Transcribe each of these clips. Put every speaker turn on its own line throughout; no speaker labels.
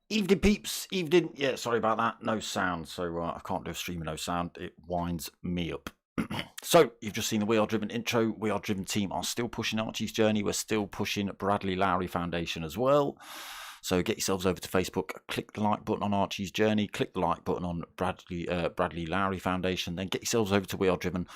Evening peeps, evening. Yeah, sorry about that. No sound, so I can't do a stream with no sound. It winds me up. So, you've just seen the We Are Driven intro. We Are Driven team are still pushing Archie's Journey. We're still pushing Bradley Lowry Foundation as well. So get yourselves over to Facebook, click the like button on Archie's Journey, click the like button on Bradley Lowry Foundation, then get yourselves over to We Are Driven.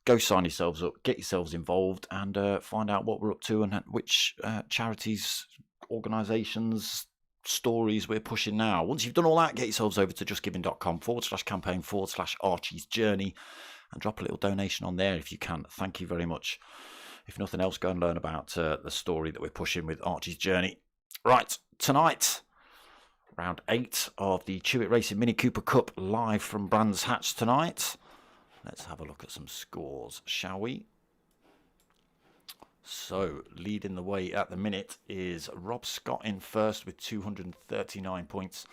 Go sign yourselves up, get yourselves involved, and find out what we're up to and which charities, organisations, stories we're pushing now. Once you've done all that, get yourselves over to justgiving.com/campaign/Archie's Journey and drop a little donation on there if you can. Thank you very much. If nothing else, go and learn about the story that we're pushing with Archie's Journey. Right, tonight, round 8 of the Chewitt Racing Mini Cooper Cup live from Brands Hatch tonight. Let's have a look at some scores, shall we? So, leading the way at the minute is Rob Scott in first with 239 points.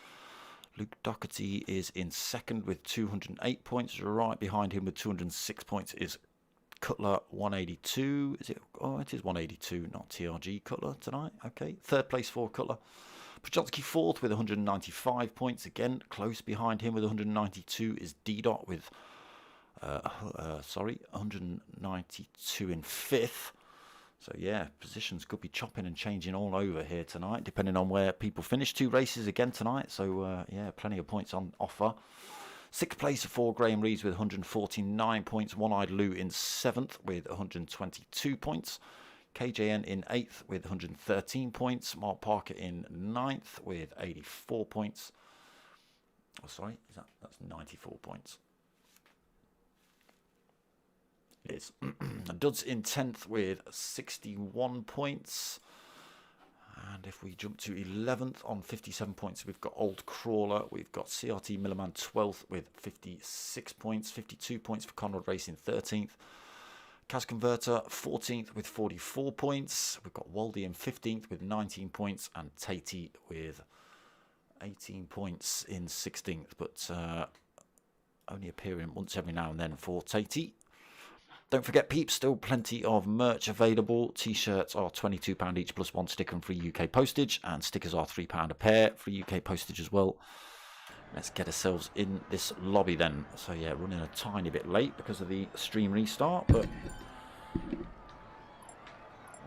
Luke Doherty is in second with 208 points. Right behind him with 206 points is Cutler 182. Is it? Oh, it is 182, not TRG Cutler tonight. Okay, third place for Cutler. Projotsky fourth with 195 points. Again, close behind him with 192 is D-Dot with 192 in fifth. So yeah, positions could be chopping and changing all over here tonight, depending on where people finish. 2 races again tonight, so yeah, plenty of points on offer. 6th place for Graham Reeves with 149 points. One-Eyed Lou in 7th with 122 points. KJN in 8th with 113 points. Mark Parker in 9th with 84 points. Oh, sorry, that's 94 points. Is Duds in 10th with 61 points. And if we jump to 11th on 57 points, we've got Old Crawler. We've got CRT Millerman 12th with 56 points. 52 points for Conrad Racing 13th. Cas Converter 14th with 44 points. We've got Waldy in 15th with 19 points. And Tatey with 18 points in 16th. But only appearing once every now and then for Tatey. Don't forget, peeps, still plenty of merch available. T-shirts are £22 each plus 1 sticker and free UK postage. And stickers are £3 a pair, free UK postage as well. Let's get ourselves in this lobby then. So yeah, running a tiny bit late because of the stream restart, but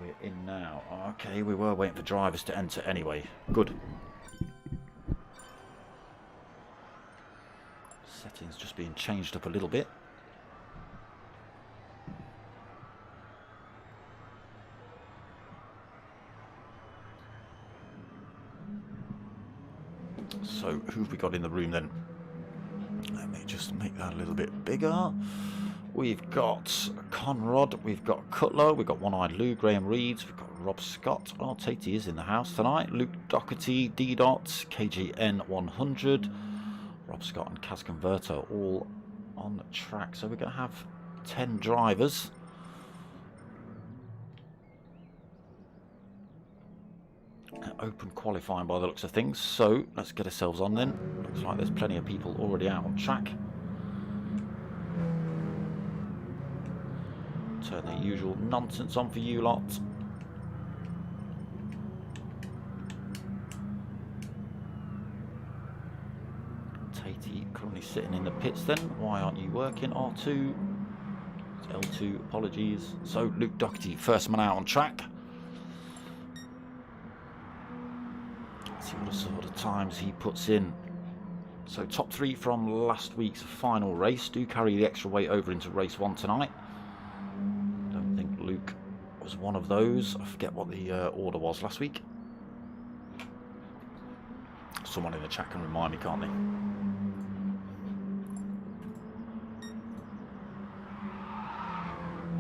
we're in now. Okay, we were waiting for drivers to enter anyway. Good. Settings just being changed up a little bit. So, who have we got in the room then? Let me just make that a little bit bigger. We've got Conrad, we've got Cutler, we've got One-Eyed Lou, Graham Reeves, we've got Rob Scott. Oh, Tatey is in the house tonight. Luke Doherty, D-Dot, KGN 100, Rob Scott and Cas Converter all on the track. So we're going to have 10 drivers. Open qualifying by the looks of things, so let's get ourselves on then. Looks like there's plenty of people already out on track. Turn the usual nonsense on for you lot. Tatey currently sitting in the pits then. Why aren't you working? R2, L2, apologies. So Luke Doherty, first man out on track. See what sort of times he puts in. So top 3 from last week's final race do carry the extra weight over into race 1 tonight. Don't think Luke was one of those. I forget what the order was last week. Someone in the chat can remind me, can't they?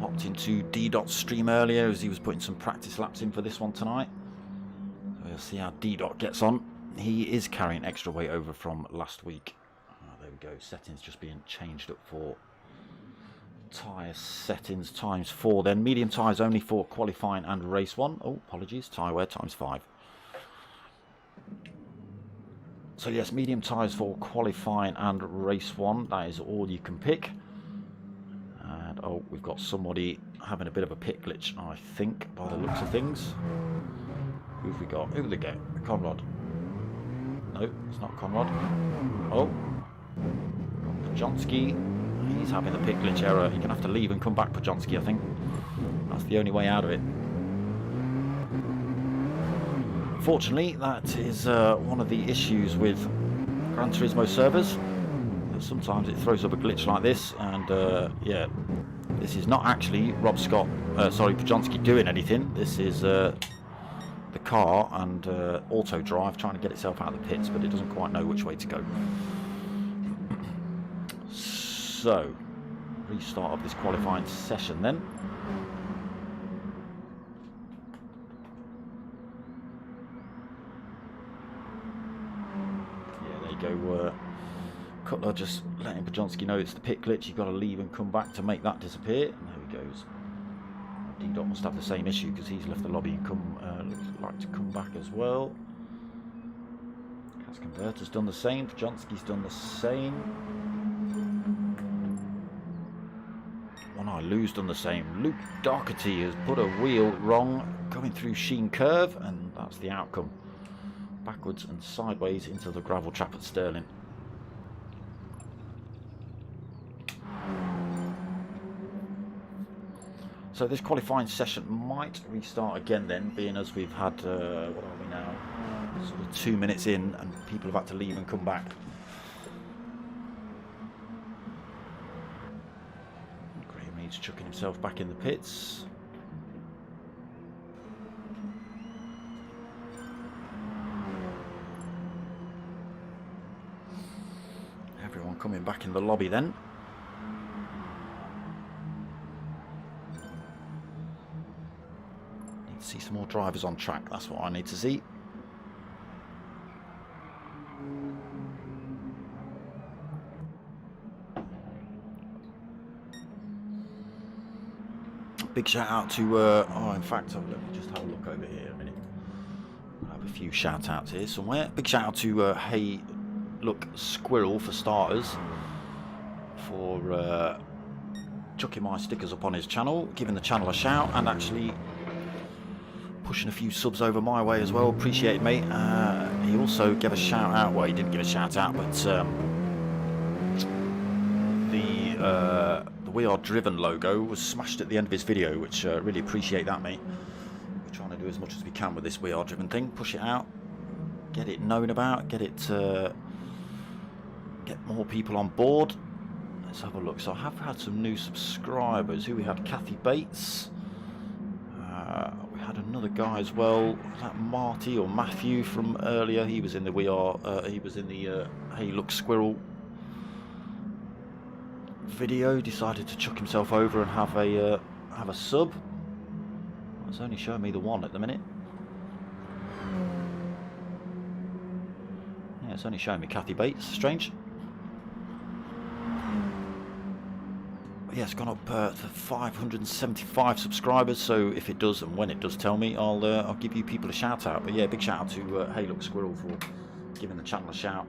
Hopped into D-Dot's stream earlier as he was putting some practice laps in for this one tonight. So we'll see how D-Dot gets on. He is carrying extra weight over from last week. There we go, settings just being changed up for tyre settings ×4 then. Medium tyres only for qualifying and race 1. Oh, apologies, tyre wear ×5. So yes, medium tyres for qualifying and race 1. That is all you can pick. And oh, we've got somebody having a bit of a pit glitch, I think, by the looks of things. Who've we got? Who they go? Conrad. No, it's not Conrad. Oh, Pajonski. He's having the pit glitch error. You're going to have to leave and come back, Pajonski, I think. That's the only way out of it. Fortunately, that is one of the issues with Gran Turismo servers. Sometimes it throws up a glitch like this, and yeah, this is not actually Pajonski doing anything. This is the car and auto drive trying to get itself out of the pits, but it doesn't quite know which way to go. So, restart of this qualifying session then. Yeah, there you go. Cutler just letting Pajonski know it's the pit glitch. You've got to leave and come back to make that disappear. And there he goes. D-Dot must have the same issue because he's left the lobby and looks like to come back as well. Gas Converter's done the same. Pajonski's done the same. One Eye Lou's done the same. Luke Doherty has put a wheel wrong going through Sheen Curve, and that's the outcome. Backwards and sideways into the gravel trap at Stirling. So this qualifying session might restart again then, being as we've had, what are we now, sort of 2 minutes in and people have had to leave and come back. Graham Reed's chucking himself back in the pits. Everyone coming back in the lobby then. See some more drivers on track, that's what I need to see. Big shout out to, in fact, let me just have a look over here a minute. I have a few shout outs here somewhere. Big shout out to Hey Look Squirrel for starters, for chucking my stickers up on his channel, giving the channel a shout, and actually pushing a few subs over my way as well. Appreciate it, mate. He also gave a shout out. Well, he didn't give a shout out, but the We Are Driven logo was smashed at the end of his video, which really appreciate that, mate. We're trying to do as much as we can with this We Are Driven thing. Push it out, get it known about, get more people on board. Let's have a look. So I have had some new subscribers. Who we had? Kathy Bates. We had another guy as well. Was that Marty or Matthew from earlier? He was in the Hey Look Squirrel video. Decided to chuck himself over and have a sub. It's only showing me the one at the minute. Yeah, it's only showing me Kathy Bates. Strange. Yeah, it's gone up to 575 subscribers. So if it does, and when it does, tell me. I'll give you people a shout out. But yeah, big shout out to Hey Look Squirrel for giving the channel a shout.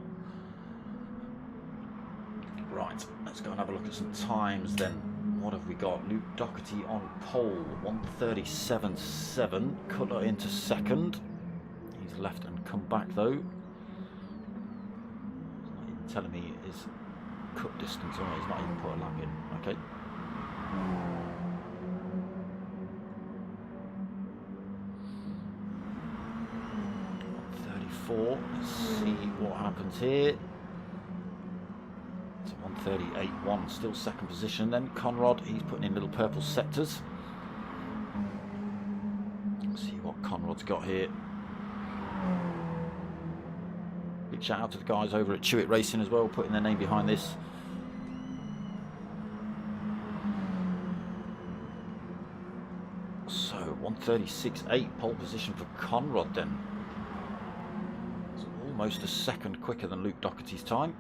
Right, let's go and have a look at some times then. What have we got? Luke Doherty on pole, 1:37.7. Cutler into second. He's left and come back though. He's not even telling me his cut distance. Oh, he's not even put a lap in. Okay. Let's see what happens here. It's 1:38.1, still second position. Then Conrad, he's putting in little purple sectors. Conrod's got here. Big shout out to the guys over at Chewitt Racing as well, putting their name behind this. So 1:36.8 pole position for Conrod then. It's almost a second quicker than Luke Doherty's time.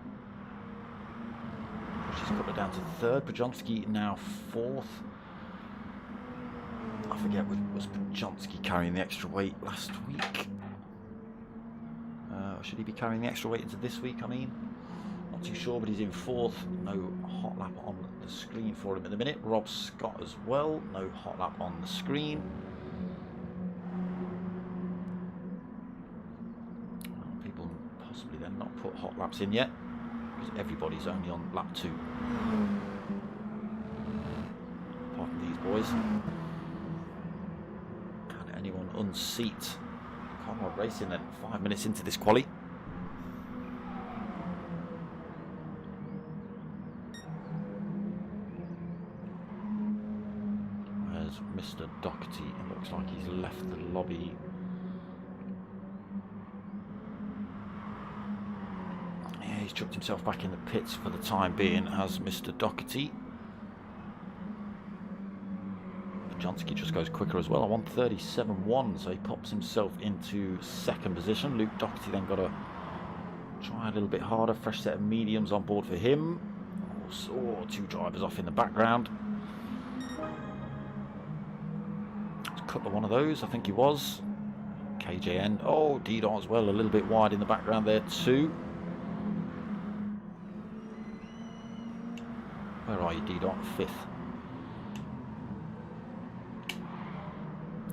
She's got her down to third. Pajonski now fourth. I forget, was Pajonski carrying the extra weight last week? Should he be carrying the extra weight into this week, I mean? Not too sure, but he's in fourth. No hot lap on the screen for him at the minute. Rob Scott as well. No hot lap on the screen. Well, people possibly then not put hot laps in yet, because everybody's only on lap 2. Apart from these boys. Can anyone unseat Conrod Racing then? 5 minutes into this quali. Where's Mr. Doherty? It looks like he's left the lobby. Yeah, he's chucked himself back in the pits for the time being, as Mr. Doherty. Pajonski just goes quicker as well, 1:37.1, so he pops himself into second position. Luke Doherty then got to try a little bit harder. Fresh set of mediums on board for him. Oh, 2 drivers off in the background. Let's cut the one of those, I think he was. KJN. Oh, D-Dot as well, a little bit wide in the background there too. Where are you, D-Dot? 5th.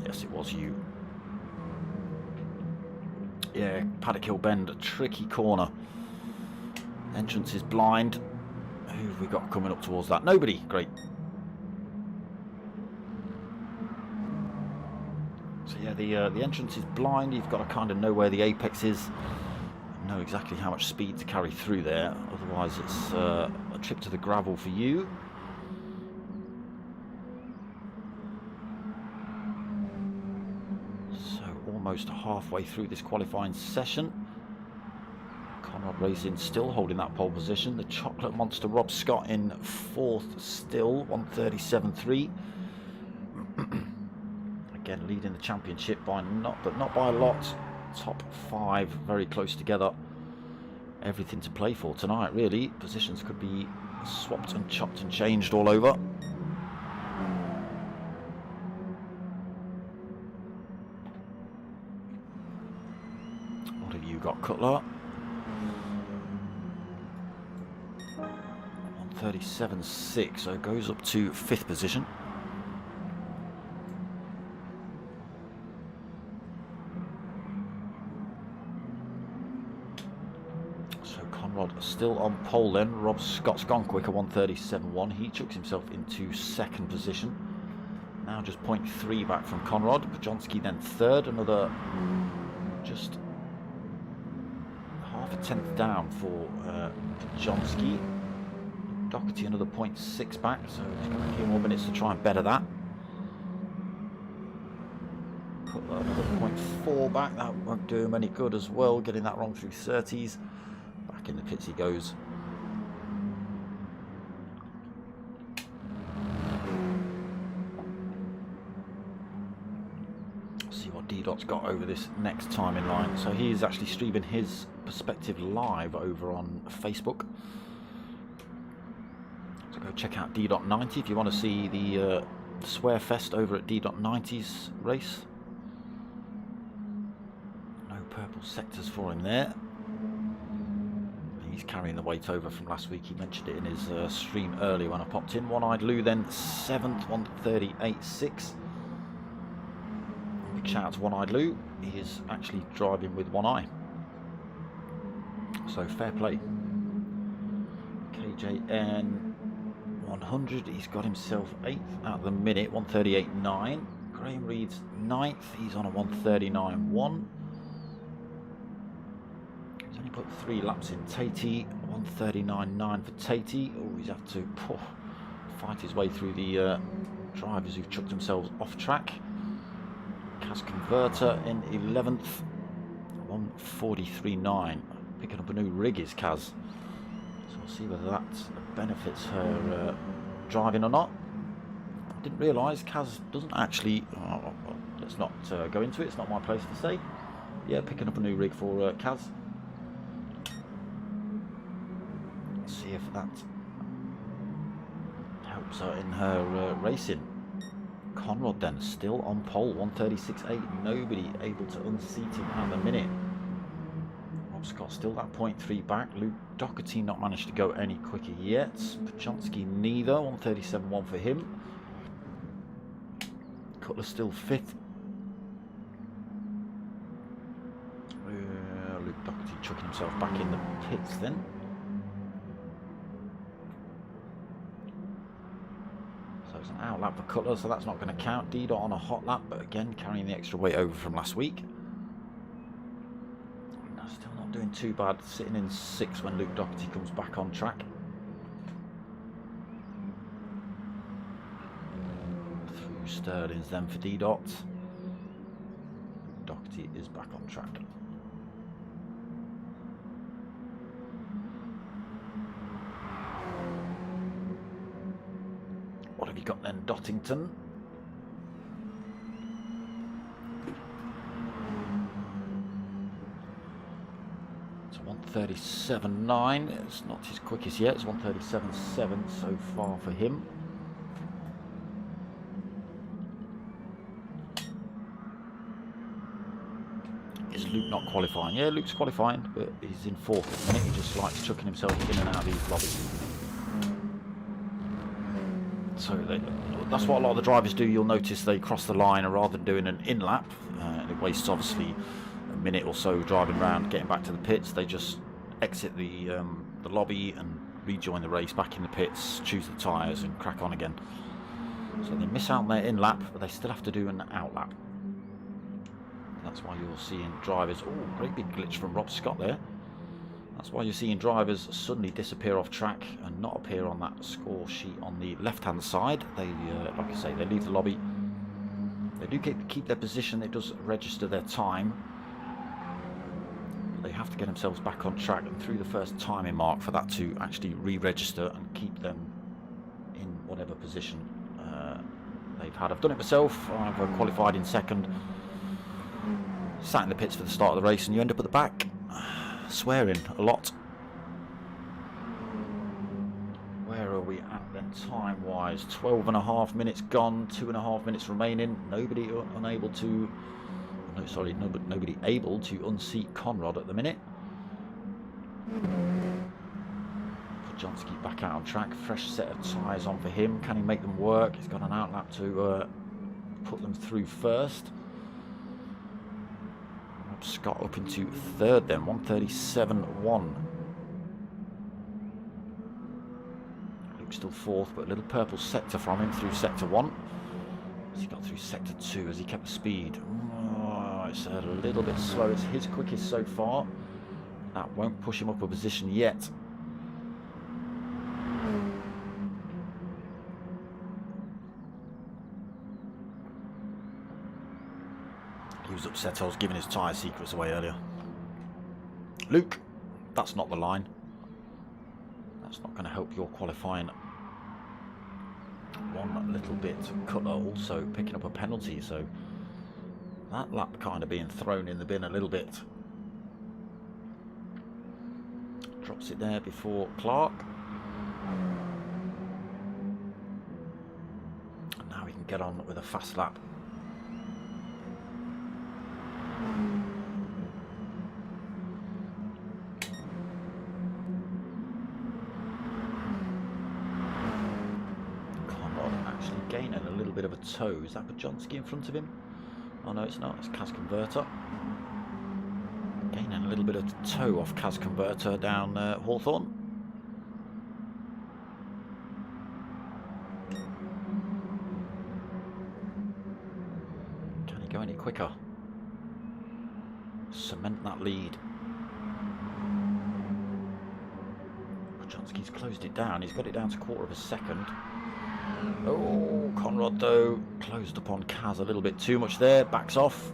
Yes, it was you. Yeah, Paddock Hill Bend, a tricky corner. Entrance is blind. Who have we got coming up towards that? Nobody. Great. So yeah, the entrance is blind. You've got to kind of know where the apex is, and know exactly how much speed to carry through there. Otherwise, it's a trip to the gravel for you. Almost halfway through this qualifying session. Conrod Racing still holding that pole position. The chocolate monster Rob Scott in 4th still, 1:37.3. Again, leading the championship by not by a lot. Top 5 very close together. Everything to play for tonight, really. Positions could be swapped and chopped and changed all over. Got Cutler 1:37.6, so goes up to 5th position. So Conrod still on pole then. Rob Scott's gone quicker, 1:37.1. He chucks himself into 2nd position. Now just 0.3 back from Conrod. Pajonski then 3rd, another just half a tenth down for Pajonski. Doherty another 0.6 back, so he's got a few more minutes to try and better that. Cutler another 0.4 back, that won't do him any good as well, getting that wrong through 30s. Back in the pits he goes. See what D-Dot's got over this next time in line. So he is actually streaming his perspective live over on Facebook. So go check out D.90 if you want to see the Swear Fest over at D.90's race. No purple sectors for him there. He's carrying the weight over from last week. He mentioned it in his stream earlier when I popped in. One-Eyed Lou then 7th, 1:38.6. Big shout out to One-Eyed Lou. He is actually driving with one eye. So fair play. KJN 100. He's got himself 8th at the minute, 1:38.9. Graham Reed's 9th. He's on a 1:39.1. He's only put 3 laps in. Tatey 1:39.9 for Tatey. Oh, he's have to fight his way through the drivers who've chucked themselves off track. Kaz Converter in 11th, 143.9. Picking up a new rig is Kaz. So we'll see whether that benefits her driving or not. I didn't realise Kaz doesn't actually... well, let's not go into it, it's not my place to say. Yeah, picking up a new rig for Kaz. Let's see if that helps her in her racing. Conrad then, still on pole, 136.8. Nobody able to unseat him at the minute. Rob Scott still that 0.3 back. Luke Doherty not managed to go any quicker yet. Pachonsky neither, 137.1 for him. Cutler still 5th. Luke Doherty chucking himself back in the pits then. So it's an out lap for Cutler, so that's not going to count. D-Dot on a hot lap, but again carrying the extra weight over from last week. No, still not doing too bad, sitting in 6th when Luke Doherty comes back on track. Through Sterling's then for D-Dot. Doherty is back on track. What have you got then, Dottington? It's 137.9. It's not his quickest yet. It's 137.7 so far for him. Is Luke not qualifying? Yeah, Luke's qualifying, but he's in 4th at the minute. He just likes chucking himself in and out of these lobbies. So that's what a lot of the drivers do. You'll notice they cross the line rather than doing an in-lap. It wastes obviously a minute or so driving around, getting back to the pits. They just exit the lobby and rejoin the race back in the pits, choose the tyres and crack on again. So they miss out on their in-lap, but they still have to do an out-lap. That's why you're seeing drivers... Oh, great big glitch from Rob Scott there. That's why you're seeing drivers suddenly disappear off track and not appear on that score sheet on the left-hand side. They, like I say, they leave the lobby. They do keep their position. It does register their time. But they have to get themselves back on track and through the first timing mark for that to actually re-register and keep them in whatever position they've had. I've done it myself. I've qualified in 2nd. Sat in the pits for the start of the race and you end up at the back. Swearing a lot. Where are we at then time wise? 12.5 minutes gone, 2.5 minutes remaining. Nobody unable to nobody able to unseat Conrad at the minute. Pachonsky back out on track, fresh set of tyres on for him. Can he make them work? He's got an out lap to put them through first. Scott up into 3rd then, 137.1. Luke's still 4th, but a little purple sector from him through sector 1. As he got through sector 2, as he kept the speed. Oh, it's a little bit slow. It's his quickest so far. That won't push him up a position yet. He was upset I was giving his tyre secrets away earlier. Luke, that's not the line. That's not going to help your qualifying one little bit. Cutler also picking up a penalty, so that lap kind of being thrown in the bin a little bit. Drops it there before Clark. And now we can get on with a fast lap. Gaining a little bit of a toe. Is that Pachonsky in front of him? Oh no, it's not. It's Kaz Converter. Gaining a little bit of toe off Kaz Converter down Hawthorne. Can he go any quicker? Cement that lead. Pachonsky's closed it down. He's got it down to 1/4 of a second. Oh, Conrad, though, closed upon Kaz a little bit too much there. Backs off.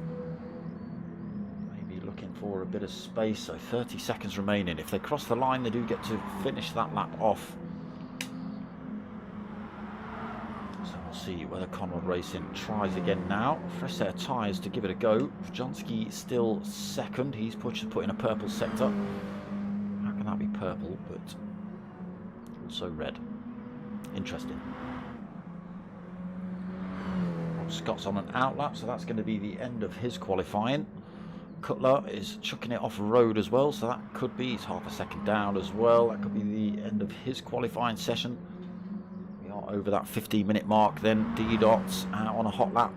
Maybe looking for a bit of space. So 30 seconds remaining. If they cross the line, they do get to finish that lap off. So we'll see whether Conrad Racing tries again now. Fresh set of tyres to give it a go. Wjonski still second. He's put in a purple sector. How can that be purple, but also red? Interesting. Scott's on an outlap, so that's going to be the end of his qualifying. Cutler is chucking it off road as well, so that could be, he's half a second down as well. That could be the end of his qualifying session. We are over that 15-minute mark then. D-Dot's out on a hot lap.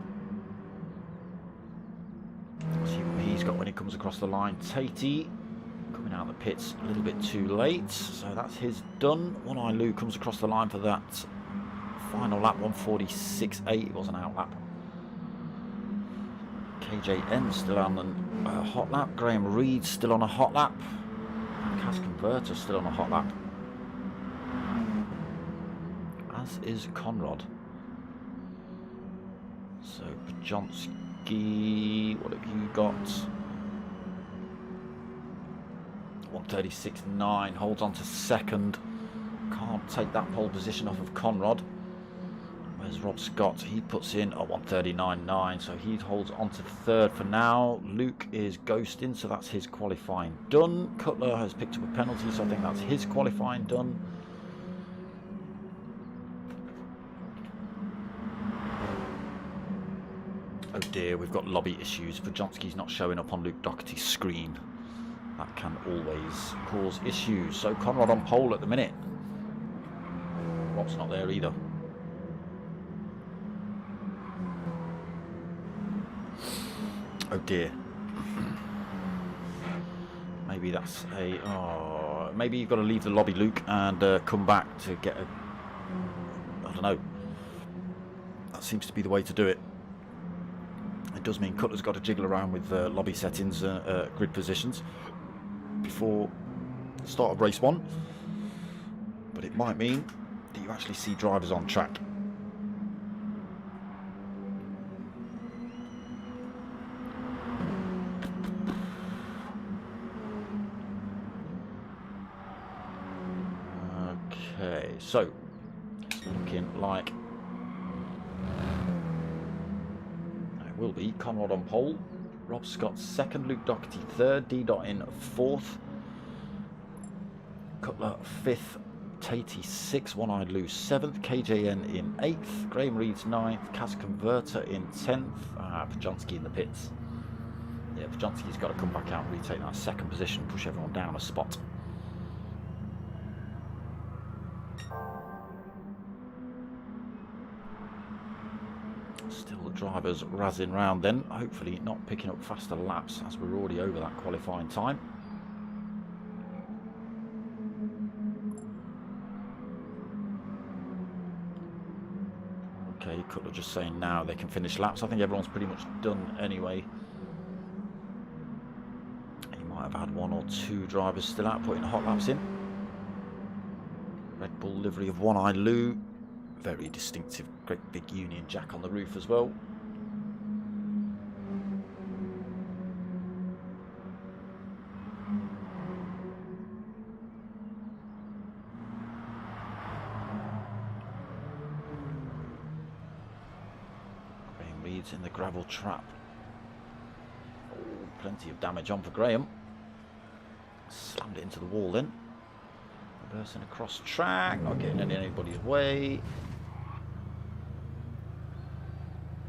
Let's see what he's got when he comes across the line. Tatey coming out of the pits a little bit too late, so that's his done. One Eye Lou comes across the line for that final lap, 1:46.8. It was an outlap. KJN still on a hot lap. Graham Reed still on a hot lap. Cas Converter still on a hot lap. As is Conrad. So Wjonski, what have you got? 1:36.9, holds on to second. Can't take that pole position off of Conrad. Where's Rob Scott? He puts in a 1:39.9, so he holds on to third for now. Luke is ghosting, so that's his qualifying done. Cutler has picked up a penalty, so I think that's his qualifying done. Oh dear, we've got lobby issues. Wjonski's not showing up on Luke Doherty's screen. That can always cause issues. So Conrad on pole at the minute. Rob's not there either. Oh dear. Maybe that's a... Oh, maybe you've got to leave the lobby, Luke, and come back to get a... I don't know. That seems to be the way to do it. It does mean Cutler's got to jiggle around with lobby settings, grid positions before the start of race one. But it might mean that you actually see drivers on track. Okay, so it's looking like it will be Conrad on pole, Rob Scott second, Luke Doherty third, D-Dot in fourth, Cutler fifth, Tatey sixth, One Eye Lou seventh, KJN in eighth, Graham Reed's ninth, Cas Converter in 10th, Wjonski in the pits. Yeah, Wjonski's got to come back out and retake that second position, push everyone down a spot. Still the drivers razzing round then, hopefully not picking up faster laps as we're already over that qualifying time. Okay, Cutler just saying now they can finish laps. I think everyone's pretty much done anyway. He might have had one or two drivers still out putting hot laps in. Red Bull livery of One Eye Lou. Very distinctive, great big Union Jack on the roof as well. Graham Reed's in the gravel trap. Oh, plenty of damage on for Graham. Slammed it into the wall then. Reversing across track, not getting in anybody's way.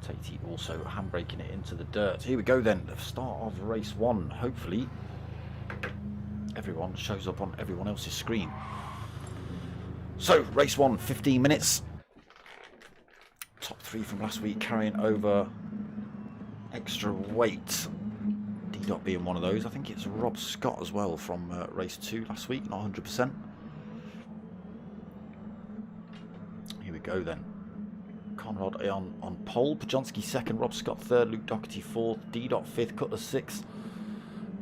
Tatey also handbraking it into the dirt. Here we go then, the start of race one. Hopefully everyone shows up on everyone else's screen. So race one, 15 minutes. Top three from last week carrying over extra weight. D-Dot being one of those. I think it's Rob Scott as well from race two last week, not 100%. Here we go then. Conrad on pole, Wjonski second, Rob Scott third, Luke Doherty fourth, D-Dot fifth, Cutler sixth.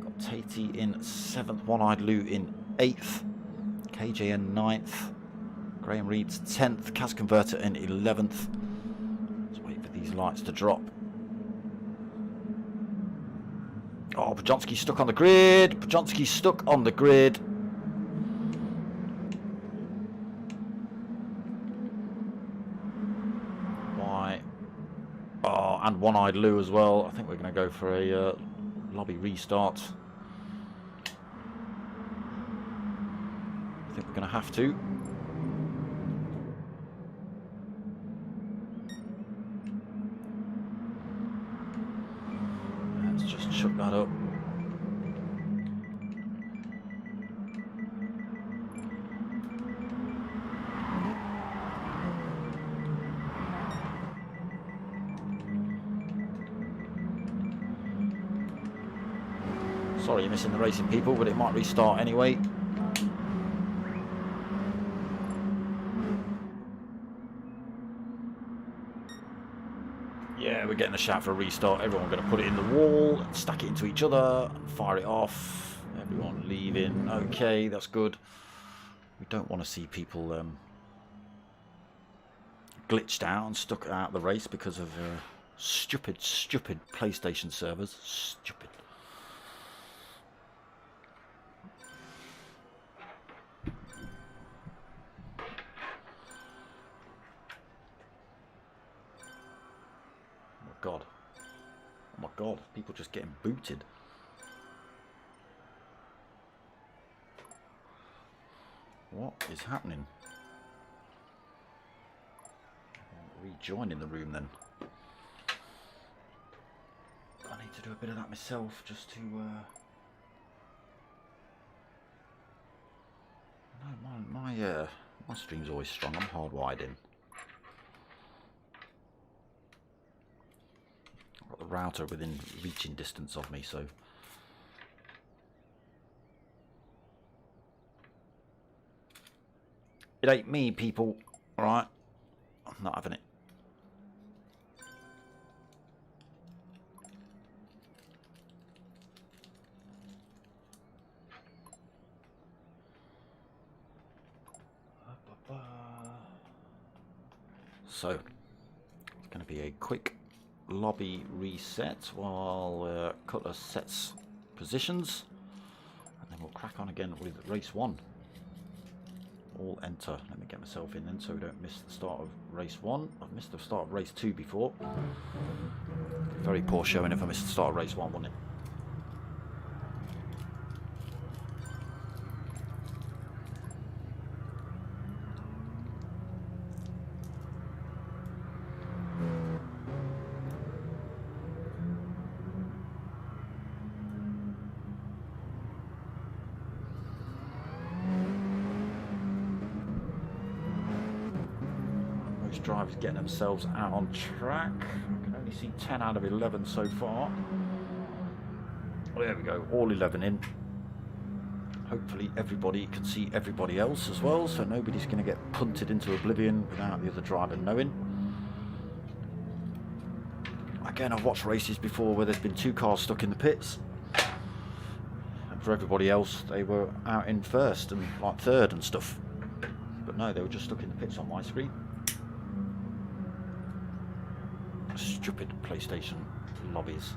Got Tatey in seventh, One Eyed Lou in eighth, KJN ninth, Graham Reed's 10th, Cas Converter in 11th. Let's wait for these lights to drop. Oh, Pajonski's stuck on the grid. Pajonski's stuck on the grid. Why? Oh, and One-Eyed Lou as well. I think we're going to go for a lobby restart. I think we're going to have to. Let's just chuck that up. Sorry you're missing the racing people, but it might restart anyway. Yeah, we're getting a shout for a restart. Everyone going to put it in the wall and stack it into each other and fire it off. Everyone leaving. Okay, that's good. We don't want to see people glitched out and stuck out of the race because of stupid PlayStation servers. Stupid. God. Oh my God, people just getting booted. What is happening? Rejoining the room then. I need to do a bit of that myself just to no, my stream's always strong. I'm hardwired in. Got the router within reaching distance of me, so it ain't me, people. All right, I'm not having it. So it's going to be a quick lobby reset while Cutler sets positions, and then we'll crack on again with race 1. All enter. Let me get myself in then so we don't miss the start of race 1. I've missed the start of race 2 before. Very poor showing if I missed the start of race 1, wouldn't it? Drivers getting themselves out on track. I can only see 10 out of 11 so far. Well, there we go, all 11 in. Hopefully everybody can see everybody else as well, so nobody's going to get punted into oblivion without the other driver knowing. Again, I've watched races before where there's been 2 cars stuck in the pits, and for everybody else they were out in first and like third and stuff, but no, they were just stuck in the pits on my screen. Stupid PlayStation lobbies,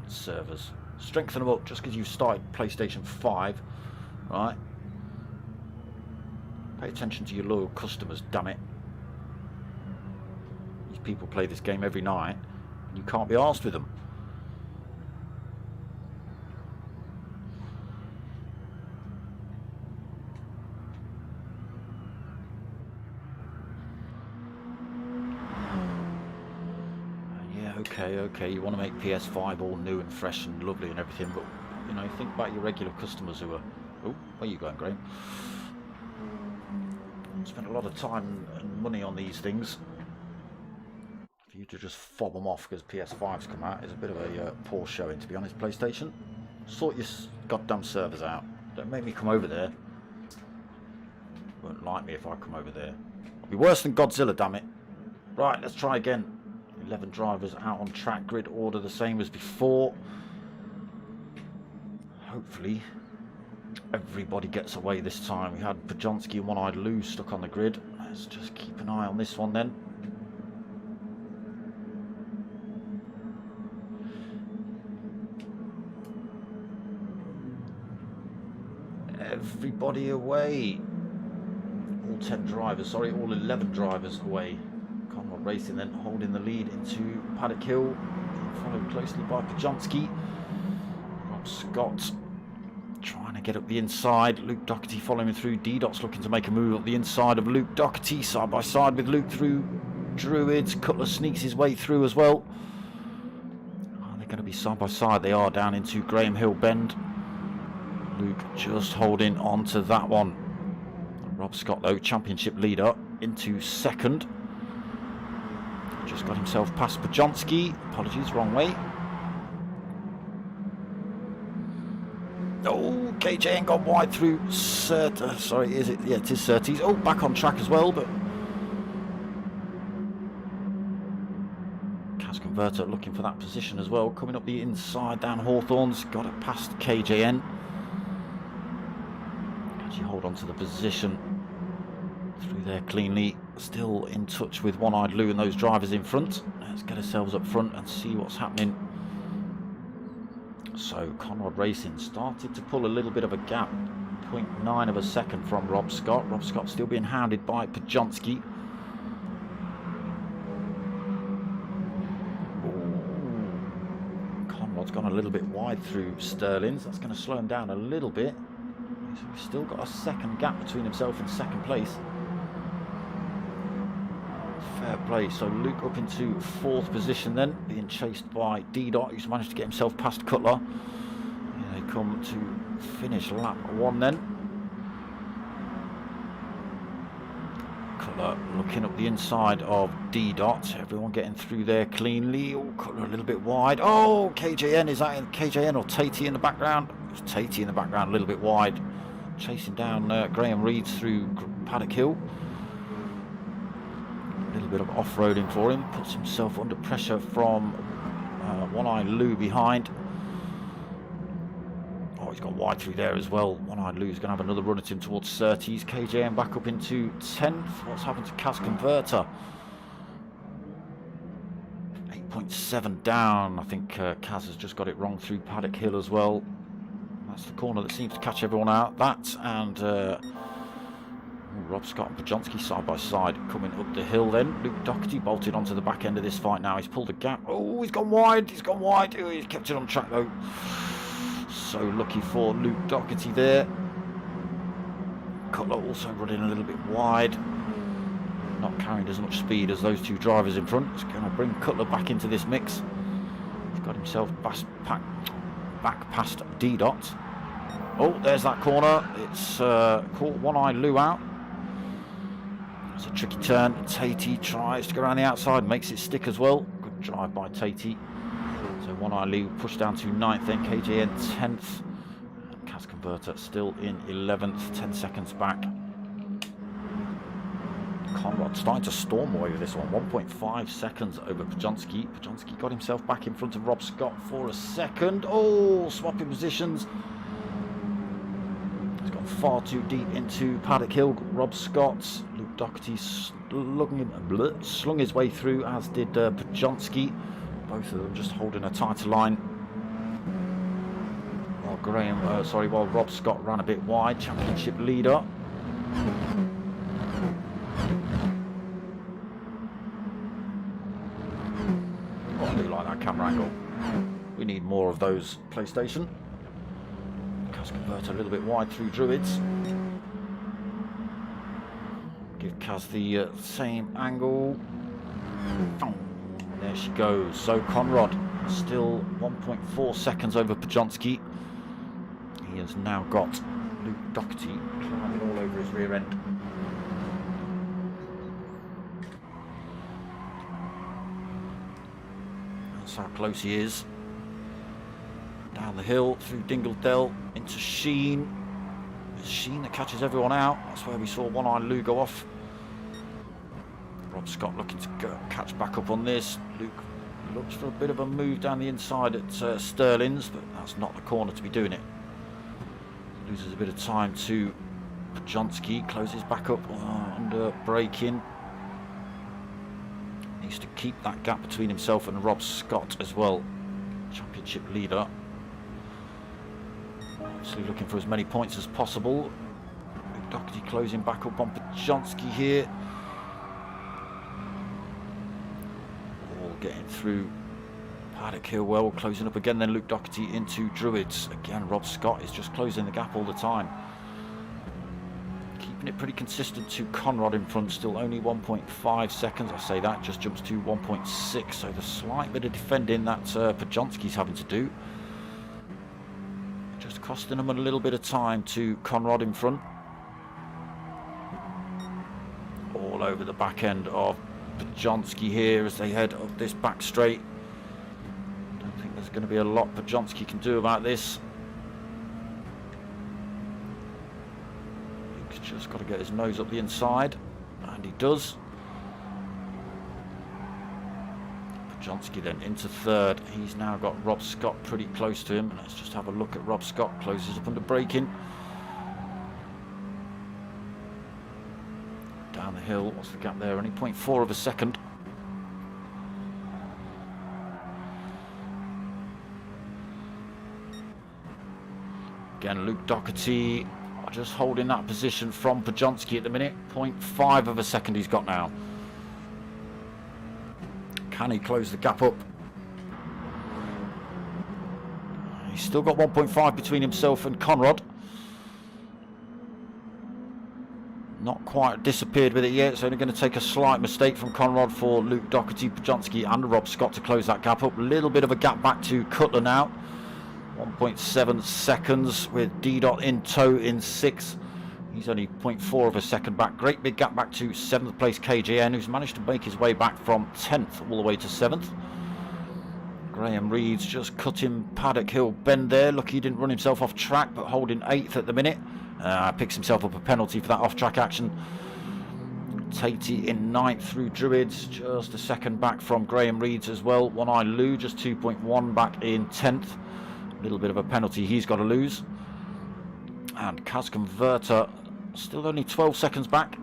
servers. Strengthen them up just because you've started PlayStation 5, right? Pay attention to your loyal customers, damn it. These people play this game every night, and you can't be arsed with them. Okay, you want to make PS5 all new and fresh and lovely and everything, but you know, think about your regular customers who are... Oh, where are you going, Graham? Spent a lot of time and money on these things. For you to just fob them off because PS5's come out is a bit of a poor showing, to be honest, PlayStation. Sort your goddamn servers out. Don't make me come over there. Won't like me if I come over there. It'll be worse than Godzilla, damn it. Right, let's try again. 11 drivers out on track, grid order the same as before. Hopefully everybody gets away this time. We had Pajonski and One-Eyed Lou stuck on the grid. Let's just keep an eye on this one then. Everybody away. All 10 drivers, sorry, all 11 drivers away. Conrod Racing then holding the lead into Paddock Hill, followed closely by Pajonski. Rob Scott trying to get up the inside. Luke Doherty following through. D-Dot's looking to make a move up the inside of Luke Doherty, side by side with Luke through Druids. Cutler sneaks his way through as well. Are they going to be side by side? They are, down into Graham Hill Bend. Luke just holding on to that one. Rob Scott, though, championship leader, into second. Just got himself past Pajonski. Apologies, wrong way. Oh, KJN got wide through sorry, is it? Yeah, it is Surtees. Oh, back on track as well, but Cas Converter looking for that position as well. Coming up the inside down Hawthorne's. Got it past KJN. Actually hold on to the position through there cleanly. Still in touch with One-Eyed Lou and those drivers in front. Let's get ourselves up front and see what's happening. So Conrod Racing started to pull a little bit of a gap, 0.9 of a second from Rob Scott. Rob Scott still being hounded by Pajonski. Conrod's gone a little bit wide through Sterling's. That's going to slow him down a little bit. So he's still got a second gap between himself and second place. Fair play. So Luke up into fourth position then, being chased by D-Dot, who's managed to get himself past Cutler. Here they come to finish lap one then. Cutler looking up the inside of D-Dot. Everyone getting through there cleanly. Oh, Cutler a little bit wide. Oh, KJN, is that in KJN or Tatey in the background? It's Tatey in the background, a little bit wide. Chasing down Graham Reeds through Paddock Hill. A little bit of off-roading for him. Puts himself under pressure from One-Eyed Lou behind. Oh, he's gone wide through there as well. One-Eyed Lou's going to have another run at him towards Surtees. KJM back up into 10th. What's happened to Cas Converter? 8.7 down. I think Cas has just got it wrong through Paddock Hill as well. That's the corner that seems to catch everyone out. That and Rob Scott and Pajonski side by side coming up the hill then. Luke Doherty bolted onto the back end of this fight now. He's pulled a gap. Oh, he's gone wide. He's gone wide. Oh, he's kept it on track though. So lucky for Luke Doherty there. Cutler also running a little bit wide. Not carrying as much speed as those two drivers in front. It's going to bring Cutler back into this mix. He's got himself back past D-Dot. Oh, there's that corner. It's caught One-Eyed Lou out. It's a tricky turn. Tatey tries to go around the outside, makes it stick as well. Good drive by Tatey. So One-Eyed Lou pushed down to 9th, then KJN 10th. And Cas Converter still in 11th, 10 seconds back. Conrad starting to storm away with this one. 1.5 seconds over Pajonski. Pajonski got himself back in front of Rob Scott for a second. Oh, swapping positions. He's gone far too deep into Paddock Hill. Rob Scott. Luke Doherty slung his way through, as did Pajonski. Both of them just holding a tighter line. While Rob Scott ran a bit wide. Championship leader. Oh, I do like that camera angle. We need more of those, PlayStation. Cas Converter a little bit wide through Druids. Give Cas the same angle. There she goes. So Conrad still 1.4 seconds over Pajonski. He has now got Luke Doherty climbing all over his rear end. That's how close he is. Down the hill through Dingledell into Sheen. It's Sheen that catches everyone out. That's where we saw One-Eyed Lou go off. Rob Scott looking to catch back up on this. Luke looks for a bit of a move down the inside at Sterling's, but that's not the corner to be doing it. Loses a bit of time to Pajonsky closes back up under braking. Needs to keep that gap between himself and Rob Scott as well. Championship leader. Obviously looking for as many points as possible. Doherty closing back up on Pajonsky here. All getting through Paddock Hill well, closing up again, then Luke Doherty into Druids. Again, Rob Scott is just closing the gap all the time. Keeping it pretty consistent to Conrad in front, still only 1.5 seconds. I say that, just jumps to 1.6, so the slight bit of defending that Pajonsky's having to do. Just costing him a little bit of time to Conrad in front. All over the back end of Pajonsky here as they head up this back straight. Don't think there's going to be a lot Pajonsky can do about this. He's just got to get his nose up the inside, and he does. Pajonsky then into third. He's now got Rob Scott pretty close to him. Let's just have a look at Rob Scott. Closes up under braking. Down the hill, what's the gap there? Only 0.4 of a second. Again, Luke Doherty just holding that position from Pajonsky at the minute. 0.5 of a second he's got now. Can he close the gap up? He's still got 1.5 between himself and Conrad. Not quite disappeared with it yet. It's only going to take a slight mistake from Conrad for Luke Doherty, Pajonsky and Rob Scott to close that gap up. A little bit of a gap back to Cutler now. 1.7 seconds with D-Dot in tow in 6th. He's only 0.4 of a second back. Great big gap back to 7th place KJN, who's managed to make his way back from 10th all the way to 7th. Graham Reed's just cutting Paddock Hill bend there. Lucky he didn't run himself off track, but holding 8th at the minute. Picks himself up a penalty for that off-track action. Tatey in 9th through Druids, just a second back from Graham Reed's as well. One Eye Lou just 2.1 back in 10th. A little bit of a penalty he's got to lose. And Kaz Converter still only 12 seconds back.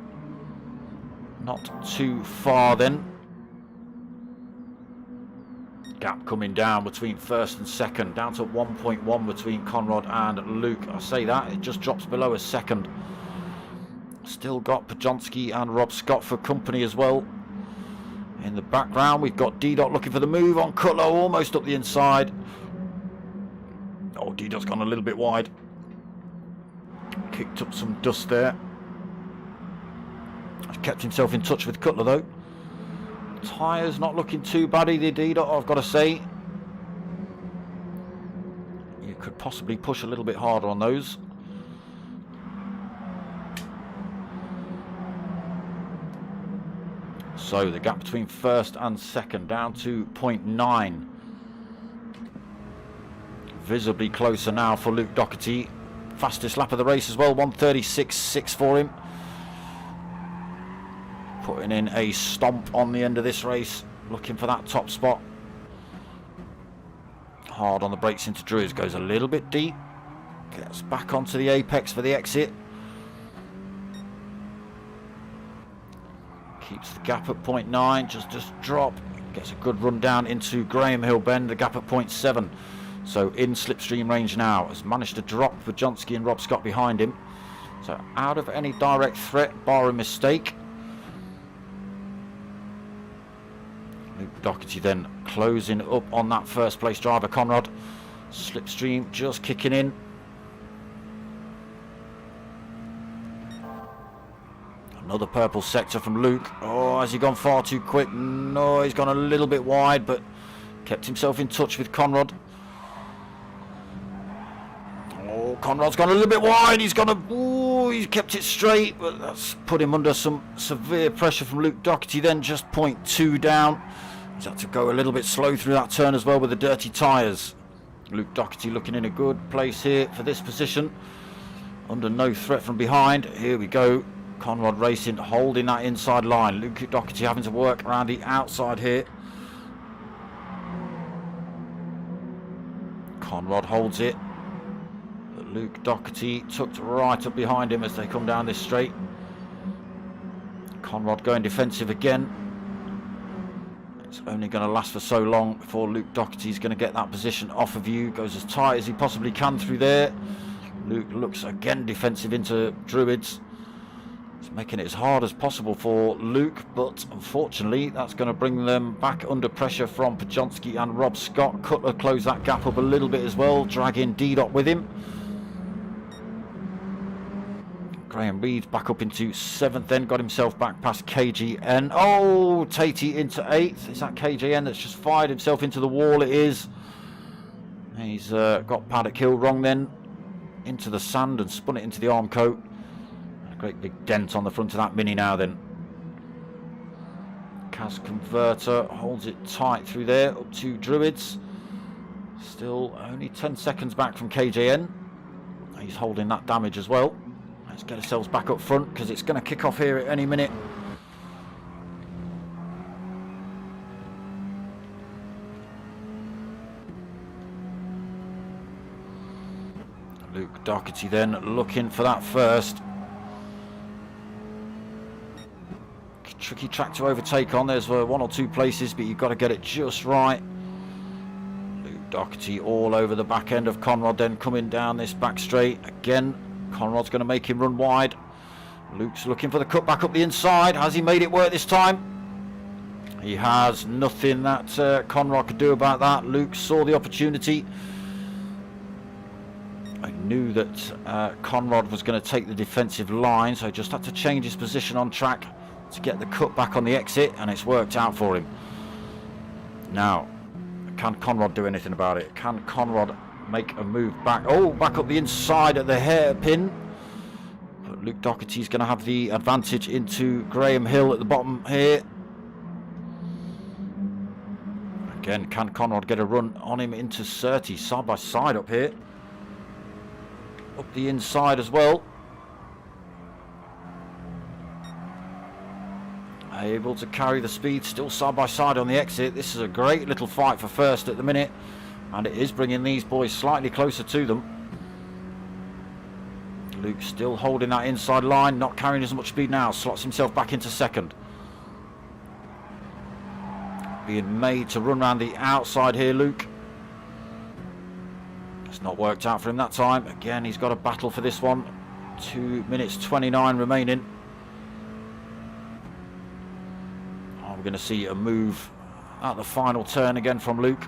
Not too far then. Gap coming down between first and second, down to 1.1 between Conrad and Luke. I say that, it just drops below a second. Still got Pajonsky and Rob Scott for company as well. In the background, we've got D-Dot looking for the move on Cutler, almost up the inside. Oh, D-Dot's gone a little bit wide. Kicked up some dust there. He's kept himself in touch with Cutler though. Tyres not looking too bad either, D-Dot, I've got to say. You could possibly push a little bit harder on those. So the gap between first and second down to 0.9. Visibly closer now for Luke Doherty. Fastest lap of the race as well, 1:36.6 for him. Putting in a stomp on the end of this race, looking for that top spot. Hard on the brakes into Druids, goes a little bit deep. Gets back onto the apex for the exit. Keeps the gap at 0.9, just drop. Gets a good run down into Graham Hill Bend, the gap at 0.7. So in slipstream range now, has managed to drop Pajonsky and Rob Scott behind him. So out of any direct threat, bar a mistake. Luke Doherty then closing up on that first place driver, Conrad. Slipstream just kicking in. Another purple sector from Luke. Oh, has he gone far too quick? No, he's gone a little bit wide, but kept himself in touch with Conrad. Oh, Conrad's gone a little bit wide. He's kept it straight, but that's put him under some severe pressure from Luke Doherty. Then just 0.2 down. He's had to go a little bit slow through that turn as well with the dirty tyres. Luke Doherty looking in a good place here for this position. Under no threat from behind. Here we go. Conrad racing, holding that inside line. Luke Doherty having to work around the outside here. Conrad holds it. But Luke Doherty tucked right up behind him as they come down this straight. Conrad going defensive again. It's only going to last for so long before Luke Doherty's going to get that position off of you. Goes as tight as he possibly can through there. Luke looks again defensive into Druids. It's making it as hard as possible for Luke, but unfortunately that's going to bring them back under pressure from Pajonski and Rob Scott. Cutler closed that gap up a little bit as well, dragging D-Dot with him. Graham Reed's back up into 7th then, got himself back past KGN. Oh, Tatey into 8th. Is that KJN that's just fired himself into the wall? It is. He's got Paddock Hill wrong then, into the sand and spun it into the arm coat. A great big dent on the front of that Mini now then. Cas Converter holds it tight through there, up to Druids. Still only 10 seconds back from KJN. He's holding that damage as well. Let's get ourselves back up front because it's going to kick off here at any minute. Luke Doherty then looking for that first. Tricky track to overtake on. There's one or two places, but you've got to get it just right. Luke Doherty all over the back end of Conrad then coming down this back straight. Again, Conrad's going to make him run wide. Luke's looking for the cut back up the inside. Has he made it work this time? He has. Nothing that Conrad could do about that. Luke saw the opportunity. I knew that Conrad was going to take the defensive line, so he just had to change his position on track to get the cut back on the exit, and it's worked out for him. Now, can Conrad do anything about it? Can Conrad make a move back? Oh, back up the inside at the hairpin. But Luke Doherty's going to have the advantage into Graham Hill at the bottom here. Again, can Conrad get a run on him into Surtees side by side up here? Up the inside as well. Able to carry the speed, still side by side on the exit. This is a great little fight for first at the minute, and it is bringing these boys slightly closer to them. Luke still holding that inside line, not carrying as much speed now, slots himself back into second. Being made to run around the outside here, Luke. It's not worked out for him that time. Again, he's got a battle for this one. 2 minutes 29 remaining. We're going to see a move at the final turn again from Luke.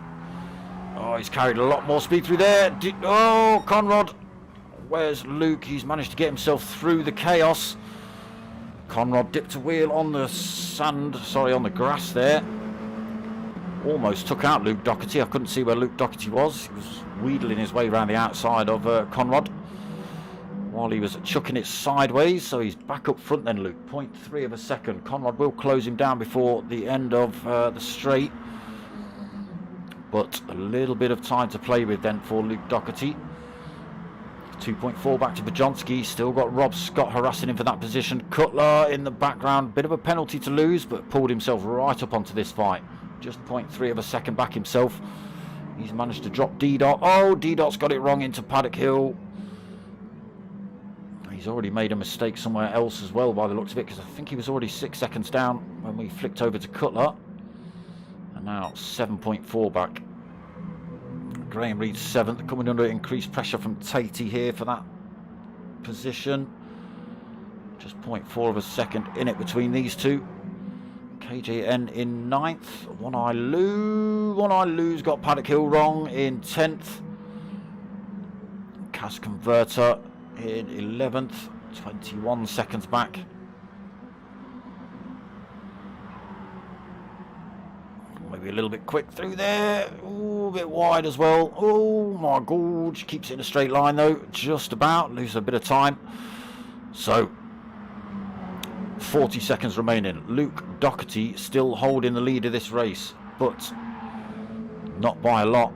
Oh, he's carried a lot more speed through there. Oh, Conrad. Where's Luke? He's managed to get himself through the chaos. Conrad dipped a wheel on the sand, sorry, on the grass there. Almost took out Luke Doherty. I couldn't see where Luke Doherty was. He was wheedling his way around the outside of Conrad while he was chucking it sideways, so he's back up front then, Luke. 0.3 of a second. Conrad will close him down before the end of the straight, but a little bit of time to play with then for Luke Doherty. 2.4 back to Pajonski. Still got Rob Scott harassing him for that position. Cutler in the background. Bit of a penalty to lose, but pulled himself right up onto this fight. Just 0.3 of a second back himself. He's managed to drop D-Dot. Oh, D-Dot's got it wrong into Paddock Hill. He's already made a mistake somewhere else as well by the looks of it, because I think he was already 6 seconds down when we flicked over to Cutler. And now 7.4 back. Graham Reed 7th, coming under increased pressure from Tatey here for that position. Just 0.4 of a second in it between these two. KJN in 9th. One Eye Lou's got Paddock Hill wrong in 10th. Cas Converter in 11th, 21 seconds back. Maybe a little bit quick through there. Ooh, a bit wide as well. Oh my god, keeps it in a straight line though, just about. Loses a bit of time. So 40 seconds remaining. Luke Doherty still holding the lead of this race, but not by a lot.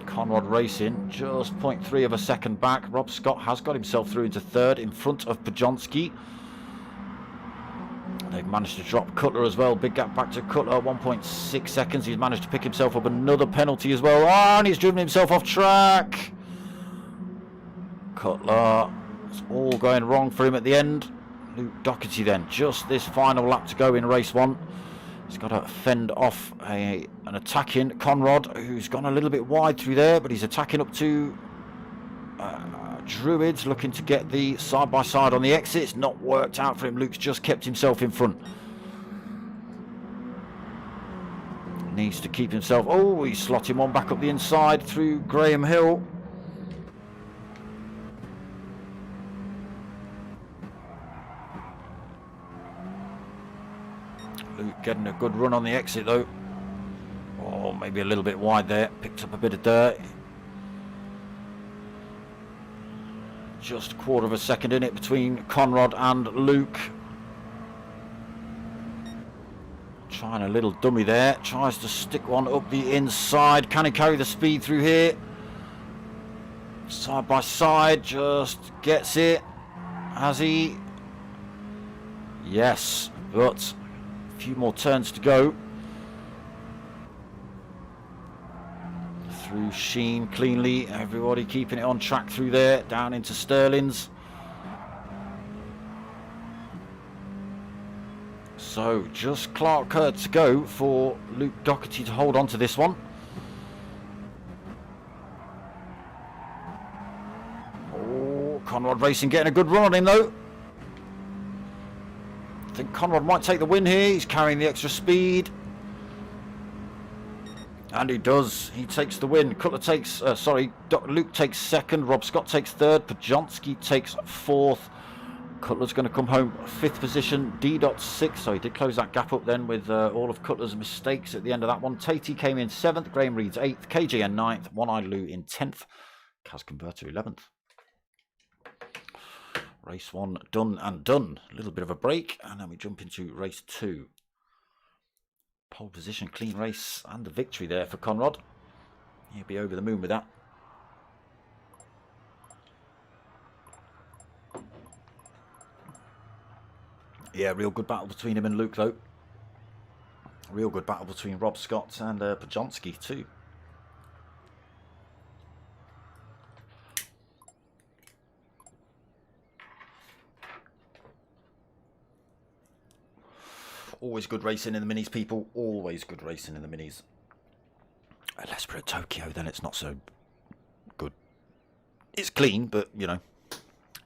Conrad Racing just 0.3 of a second back. Rob Scott has got himself through into 3rd in front of Pajonski. They've managed to drop Cutler as well. Big gap back to Cutler, 1.6 seconds. He's managed to pick himself up another penalty as well. Oh, and he's driven himself off track. Cutler. It's all going wrong for him at the end. Luke Doherty then, just this final lap to go in race 1. He's got to fend off an attacking Conrad, who's gone a little bit wide through there, but he's attacking up to Druids, looking to get the side-by-side on the exit. It's not worked out for him. Luke's just kept himself in front. Needs to keep himself... Oh, he's slotting one back up the inside through Graham Hill. Luke getting a good run on the exit though. Oh, maybe a little bit wide there. Picked up a bit of dirt. Just a quarter of a second in it between Conrad and Luke. Trying a little dummy there. Tries to stick one up the inside. Can he carry the speed through here? Side by side. Just gets it. Has he? Yes, but a few more turns to go. Through Sheen cleanly. Everybody keeping it on track through there. Down into Sterling's. So just Clark Kerr to go for Luke Doherty to hold on to this one. Oh, Conrad Racing getting a good run on him though. I think Conrad might take the win here. He's carrying the extra speed. And he does. He takes the win. Cutler takes, Luke takes second. Rob Scott takes third. Pajonski takes fourth. Cutler's going to come home 5th position. D.6. So he did close that gap up then with all of Cutler's mistakes at the end of that one. Tatey came in 7th. Graham Reed's 8th. KJN 9th. One Eye Lou in 10th. Kaz Converter 11th. Race 1 done and done. A little bit of a break. And then we jump into race 2. Pole position, clean race, and the victory there for Conrad. He'll be over the moon with that. Yeah, real good battle between him and Luke though. Real good battle between Rob Scott and Pajonski too. Always good racing in the minis, people. Always good racing in the minis. Unless we're at Tokyo, then it's not so good. It's clean, but, you know,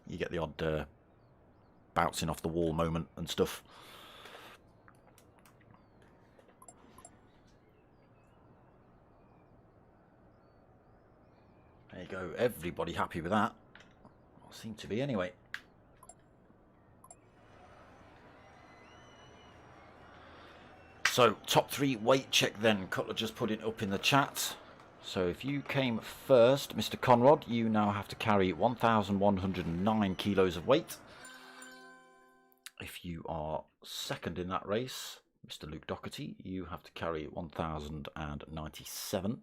you get the odd bouncing off the wall moment and stuff. There you go. Everybody happy with that. Well, seem to be anyway. So, top 3 weight check then. Cutler just put it up in the chat. So, if you came first, Mr. Conrad, you now have to carry 1,109 kilos of weight. If you are second in that race, Mr. Luke Doherty, you have to carry 1,097. And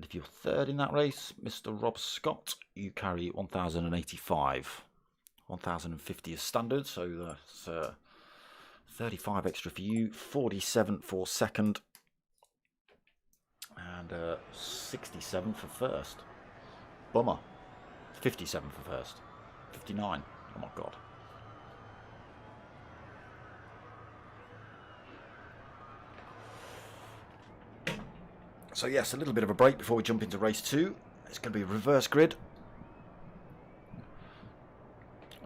if you're third in that race, Mr. Rob Scott, you carry 1,085. 1,050 is standard, so that's 35 extra for you, 47 for second, and 67 for first. Bummer. 57 for first. 59. Oh my god. So yes, a little bit of a break before we jump into race 2. It's going to be a reverse grid.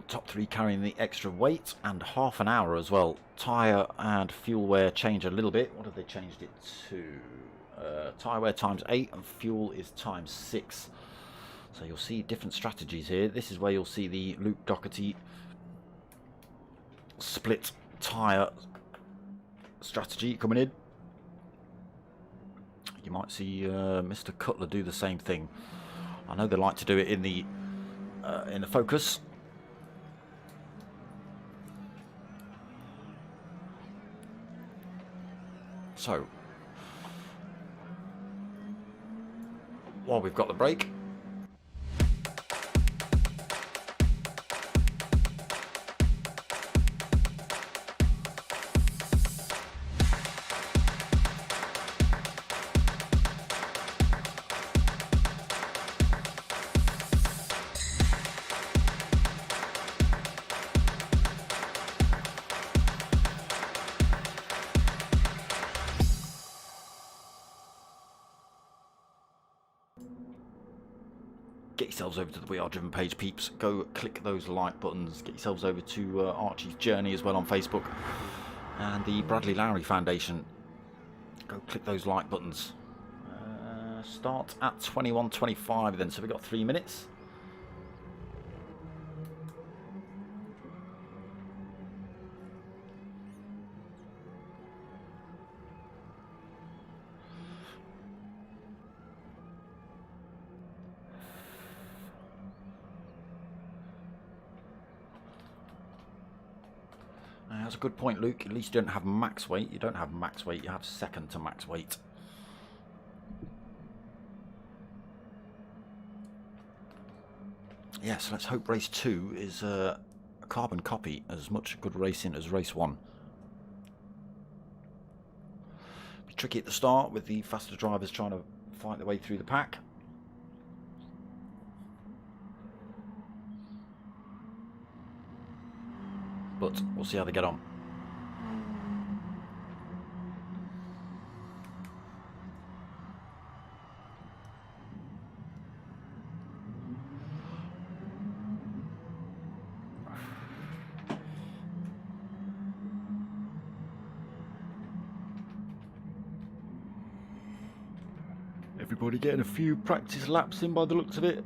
Top 3 carrying the extra weight and half an hour as well. Tyre and fuel wear change a little bit. What have they changed it to? Tyre wear times 8 and fuel is times 6. So you'll see different strategies here. This is where you'll see the Luke Doherty split tyre strategy coming in. You might see Mr. Cutler do the same thing. I know they like to do it in the Focus. So, while we've got the break, get yourselves over to the We Are Driven page, peeps. Go click those like buttons. Get yourselves over to Archie's Journey as well on Facebook. And the Bradley Lowry Foundation. Go click those like buttons. Start at 21:25 then, so we've got 3 minutes. That's a good point, Luke. At least you don't have max weight. You don't have max weight, you have second to max weight. Yes, let's hope race 2 is a carbon copy, as much good racing as race 1. Be tricky at the start with the faster drivers trying to fight their way through the pack. But we'll see how they get on. Everybody getting a few practice laps in by the looks of it.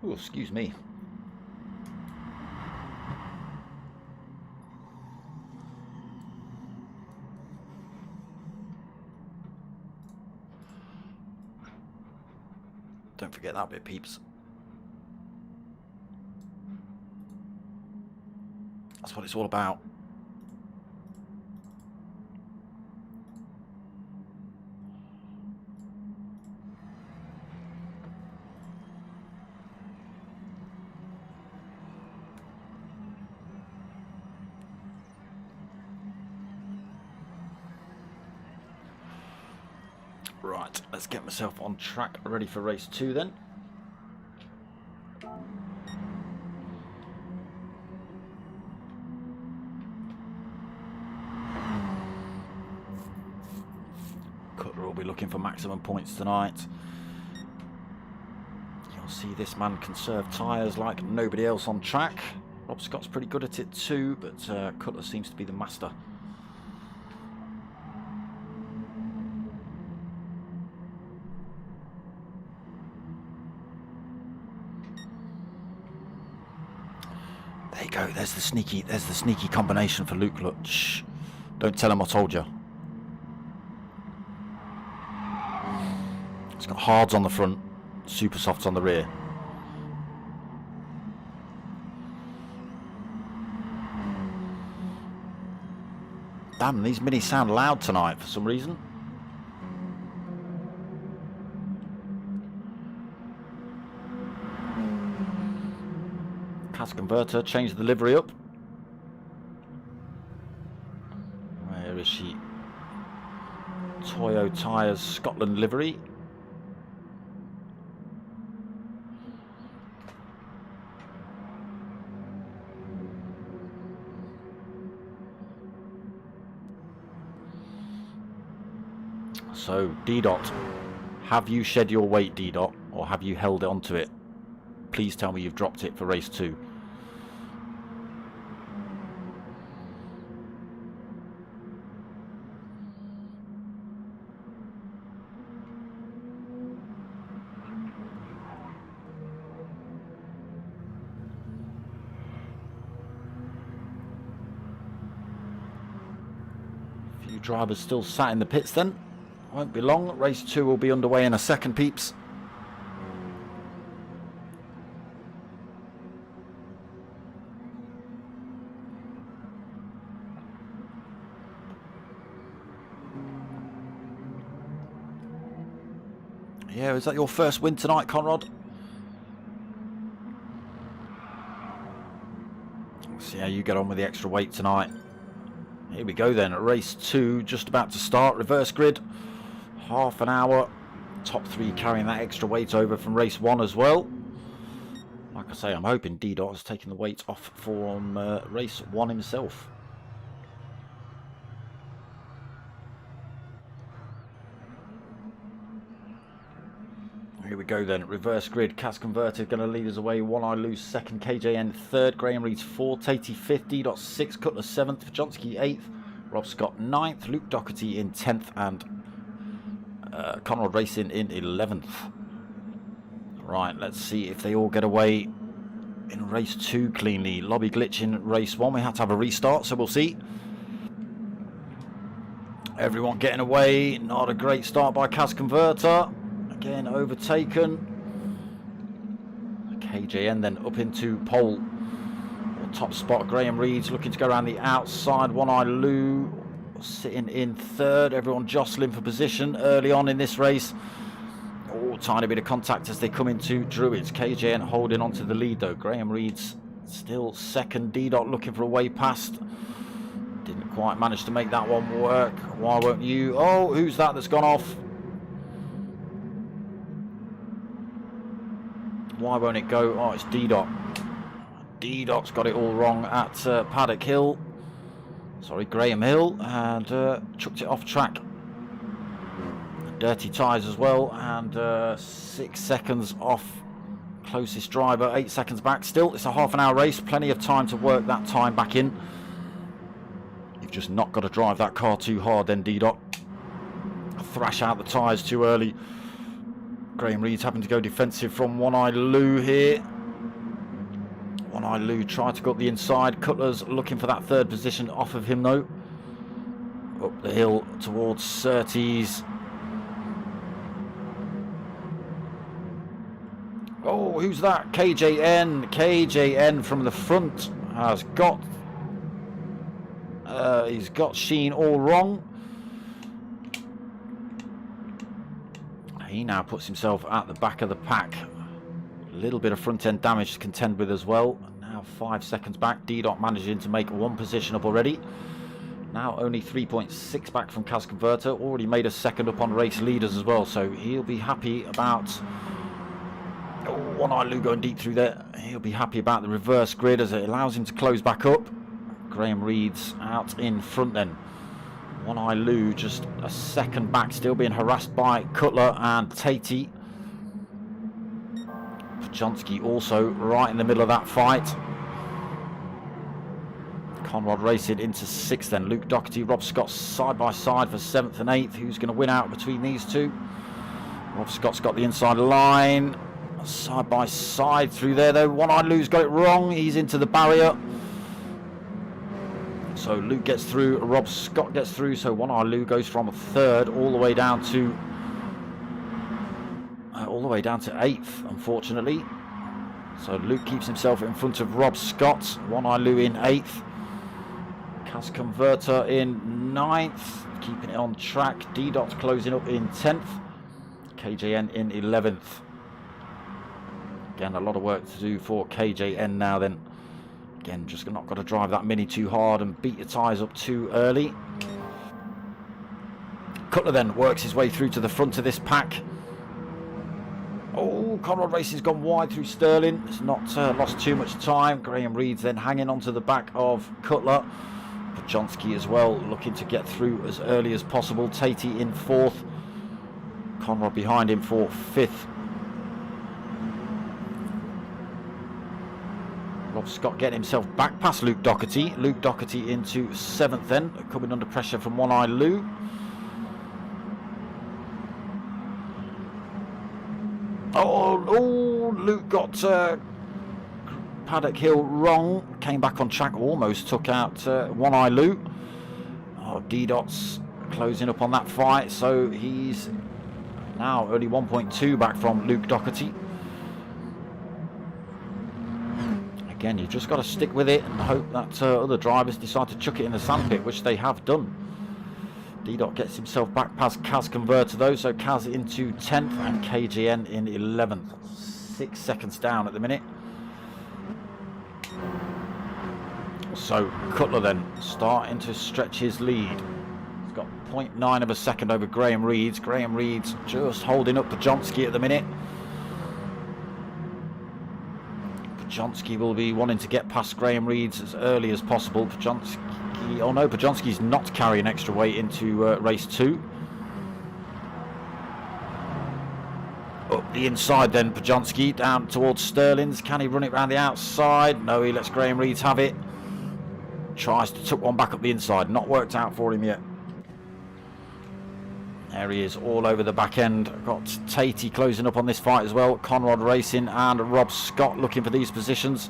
Oh, excuse me. Don't forget that bit, peeps. That's what it's all about. Right, let's get myself on track, ready for race 2 then. Cutler will be looking for maximum points tonight. You'll see this man conserve tyres like nobody else on track. Rob Scott's pretty good at it too, but Cutler seems to be the master. There you go. There's the sneaky combination for Luke. Look, shh, don't tell him I told you. It's got hards on the front, super softs on the rear. Damn, these minis sound loud tonight for some reason. Cast converter, change the livery up. Where is she? Toyo Tyres Scotland livery. So, D-Dot, have you shed your weight, D-Dot, or have you held it onto it? Please tell me you've dropped it for race 2. A few drivers still sat in the pits then. Won't be long. Race 2 will be underway in a second, peeps. Yeah, is that your first win tonight, Conrad? Let's see how you get on with the extra weight tonight. Here we go then. Race 2 just about to start. Reverse grid. Half an hour. Top 3 carrying that extra weight over from race 1 as well. Like I say, I'm hoping D-Dot has taken the weight off for race 1 himself. Here we go then. Reverse grid. Cas Converter going to lead us away. One Eye Lose second. KJN third. Graham Reed's fourth. Tatey 50.6. Cutler seventh. Pajonsky eighth. Rob Scott ninth. Luke Doherty in 10th. And Conrad Racing in 11th. Right, let's see if they all get away in race 2 cleanly. Lobby glitch in race 1. We had to have a restart, so we'll see. Everyone getting away. Not a great start by Cas Converter. Again, overtaken. KJN then up into pole. Or top spot. Graham Reed's looking to go around the outside. One Eye Lou sitting in third. Everyone jostling for position early on in this race. Oh, tiny bit of contact as they come into Druids. KJN holding on to the lead though. Graham Reed's still second. D-Dot looking for a way past. Didn't quite manage to make that one work. Why won't you? Oh, who's that that's gone off? Why won't it go? Oh, it's D-Dot. D-Dot's got it all wrong at Paddock Hill. Sorry, Graham Hill. And chucked it off track. Dirty tyres as well. And 6 seconds off closest driver. 8 seconds back. Still, it's a half-an-hour race. Plenty of time to work that time back in. You've just not got to drive that car too hard then, D-Dot. Thrash out the tyres too early. Graham Reed's having to go defensive from One Eye Lou here. One Eye Lou tried to go up the inside. Cutler's looking for that third position off of him though. Up the hill towards Surtees. Oh, who's that? KJN. KJN from the front has got... he's got Sheen all wrong. He now puts himself at the back of the pack. A little bit of front end damage to contend with as well. Now 5 seconds back. D-Dot managing to make one position up already. Now only 3.6 back from Cas Converter. Already made a second up on race leaders as well. So he'll be happy about... Oh, One Eye Lou going deep through there. He'll be happy about the reverse grid as it allows him to close back up. Graham Reed's out in front then. One Eye Lou just a second back, still being harassed by Cutler and Tatey. Pajonsky also right in the middle of that fight. Conrad Racing into 6th then. Luke Doherty, Rob Scott side by side for 7th and 8th. Who's going to win out between these two? Rob Scott's got the inside line. Side by side through there though. One Eye Lou's got it wrong. He's into the barrier. So Luke gets through, Rob Scott gets through, so One Eye Lou goes from 3rd all the way down to 8th, unfortunately. So Luke keeps himself in front of Rob Scott. One Eye Lou in 8th. Cas Converter in 9th, keeping it on track. D-Dot's closing up in 10th. KJN in 11th. Again, a lot of work to do for KJN now then. Again, just not got to drive that Mini too hard and beat your tyres up too early. Cutler then works his way through to the front of this pack. Oh, Conrad Racing's gone wide through Sterling. It's not lost too much time. Graham Reed's then hanging onto the back of Cutler. Pajonsky as well, looking to get through as early as possible. Tatey in 4th. Conrad behind him for 5th. Rob Scott getting himself back past Luke Doherty. Luke Doherty into 7th then, coming under pressure from One Eye Lou. Oh, Luke got Paddock Hill wrong. Came back on track, almost took out One Eye Lou. Oh, D-Dot's closing up on that fight, so he's now only 1.2 back from Luke Doherty. Again, you've just got to stick with it and hope that other drivers decide to chuck it in the sandpit, which they have done. D-Dot gets himself back past Cas Converter though, so Cas into 10th and KJN in 11th. 6 seconds down at the minute. So Cutler then starting to stretch his lead. He's got 0.9 of a second over Graham Reed's. Graham Reed's just holding up Pajonsky at the minute. Pajonsky will be wanting to get past Graham Reed's as early as possible. Pajonsky, oh no, Pajonsky's not carrying extra weight into race 2. Up the inside then. Pajonski down towards Sterling's. Can he run it round the outside? No, he lets Graham Reeds have it. Tries to tuck one back up the inside. Not worked out for him yet. There he is, all over the back end. Got Tatey closing up on this fight as well. Conrad Racing and Rob Scott looking for these positions.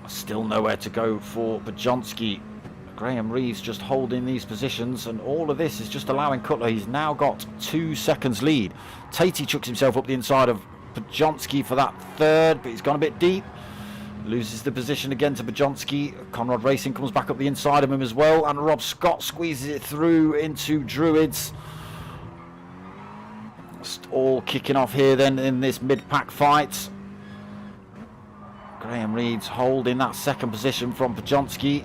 Still nowhere to go for Pajonski. Graham Reeds just holding these positions, and all of this is just allowing Cutler. He's now got 2 seconds lead. Tatey chucks himself up the inside of Pajonski for that third, but he's gone a bit deep. Loses the position again to Pajonski. Conrad Racing comes back up the inside of him as well, and Rob Scott squeezes it through into Druids. Just all kicking off here then in this mid-pack fight. Graham Reeds holding that second position from Pajonski.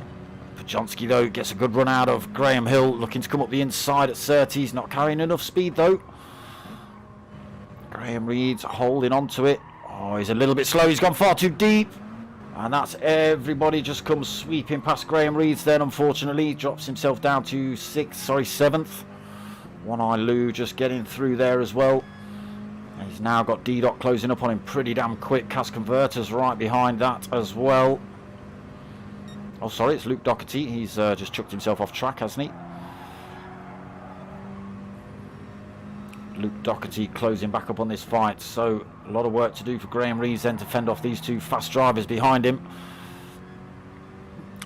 Pajonski though gets a good run out of Graham Hill, looking to come up the inside at Surtees. Not carrying enough speed though. Graham Reeds holding on to it. Oh, he's a little bit slow. He's gone far too deep. And that's everybody just comes sweeping past Graham Reeds then, unfortunately. He drops himself down to 7th. One Eye Lou just getting through there as well. And he's now got D-Dot closing up on him pretty damn quick. Cask Converter's right behind that as well. Oh, sorry, it's Luke Doherty. He's just chucked himself off track, hasn't he? Luke Doherty closing back up on this fight, so a lot of work to do for Graham Reeds then to fend off these two fast drivers behind him.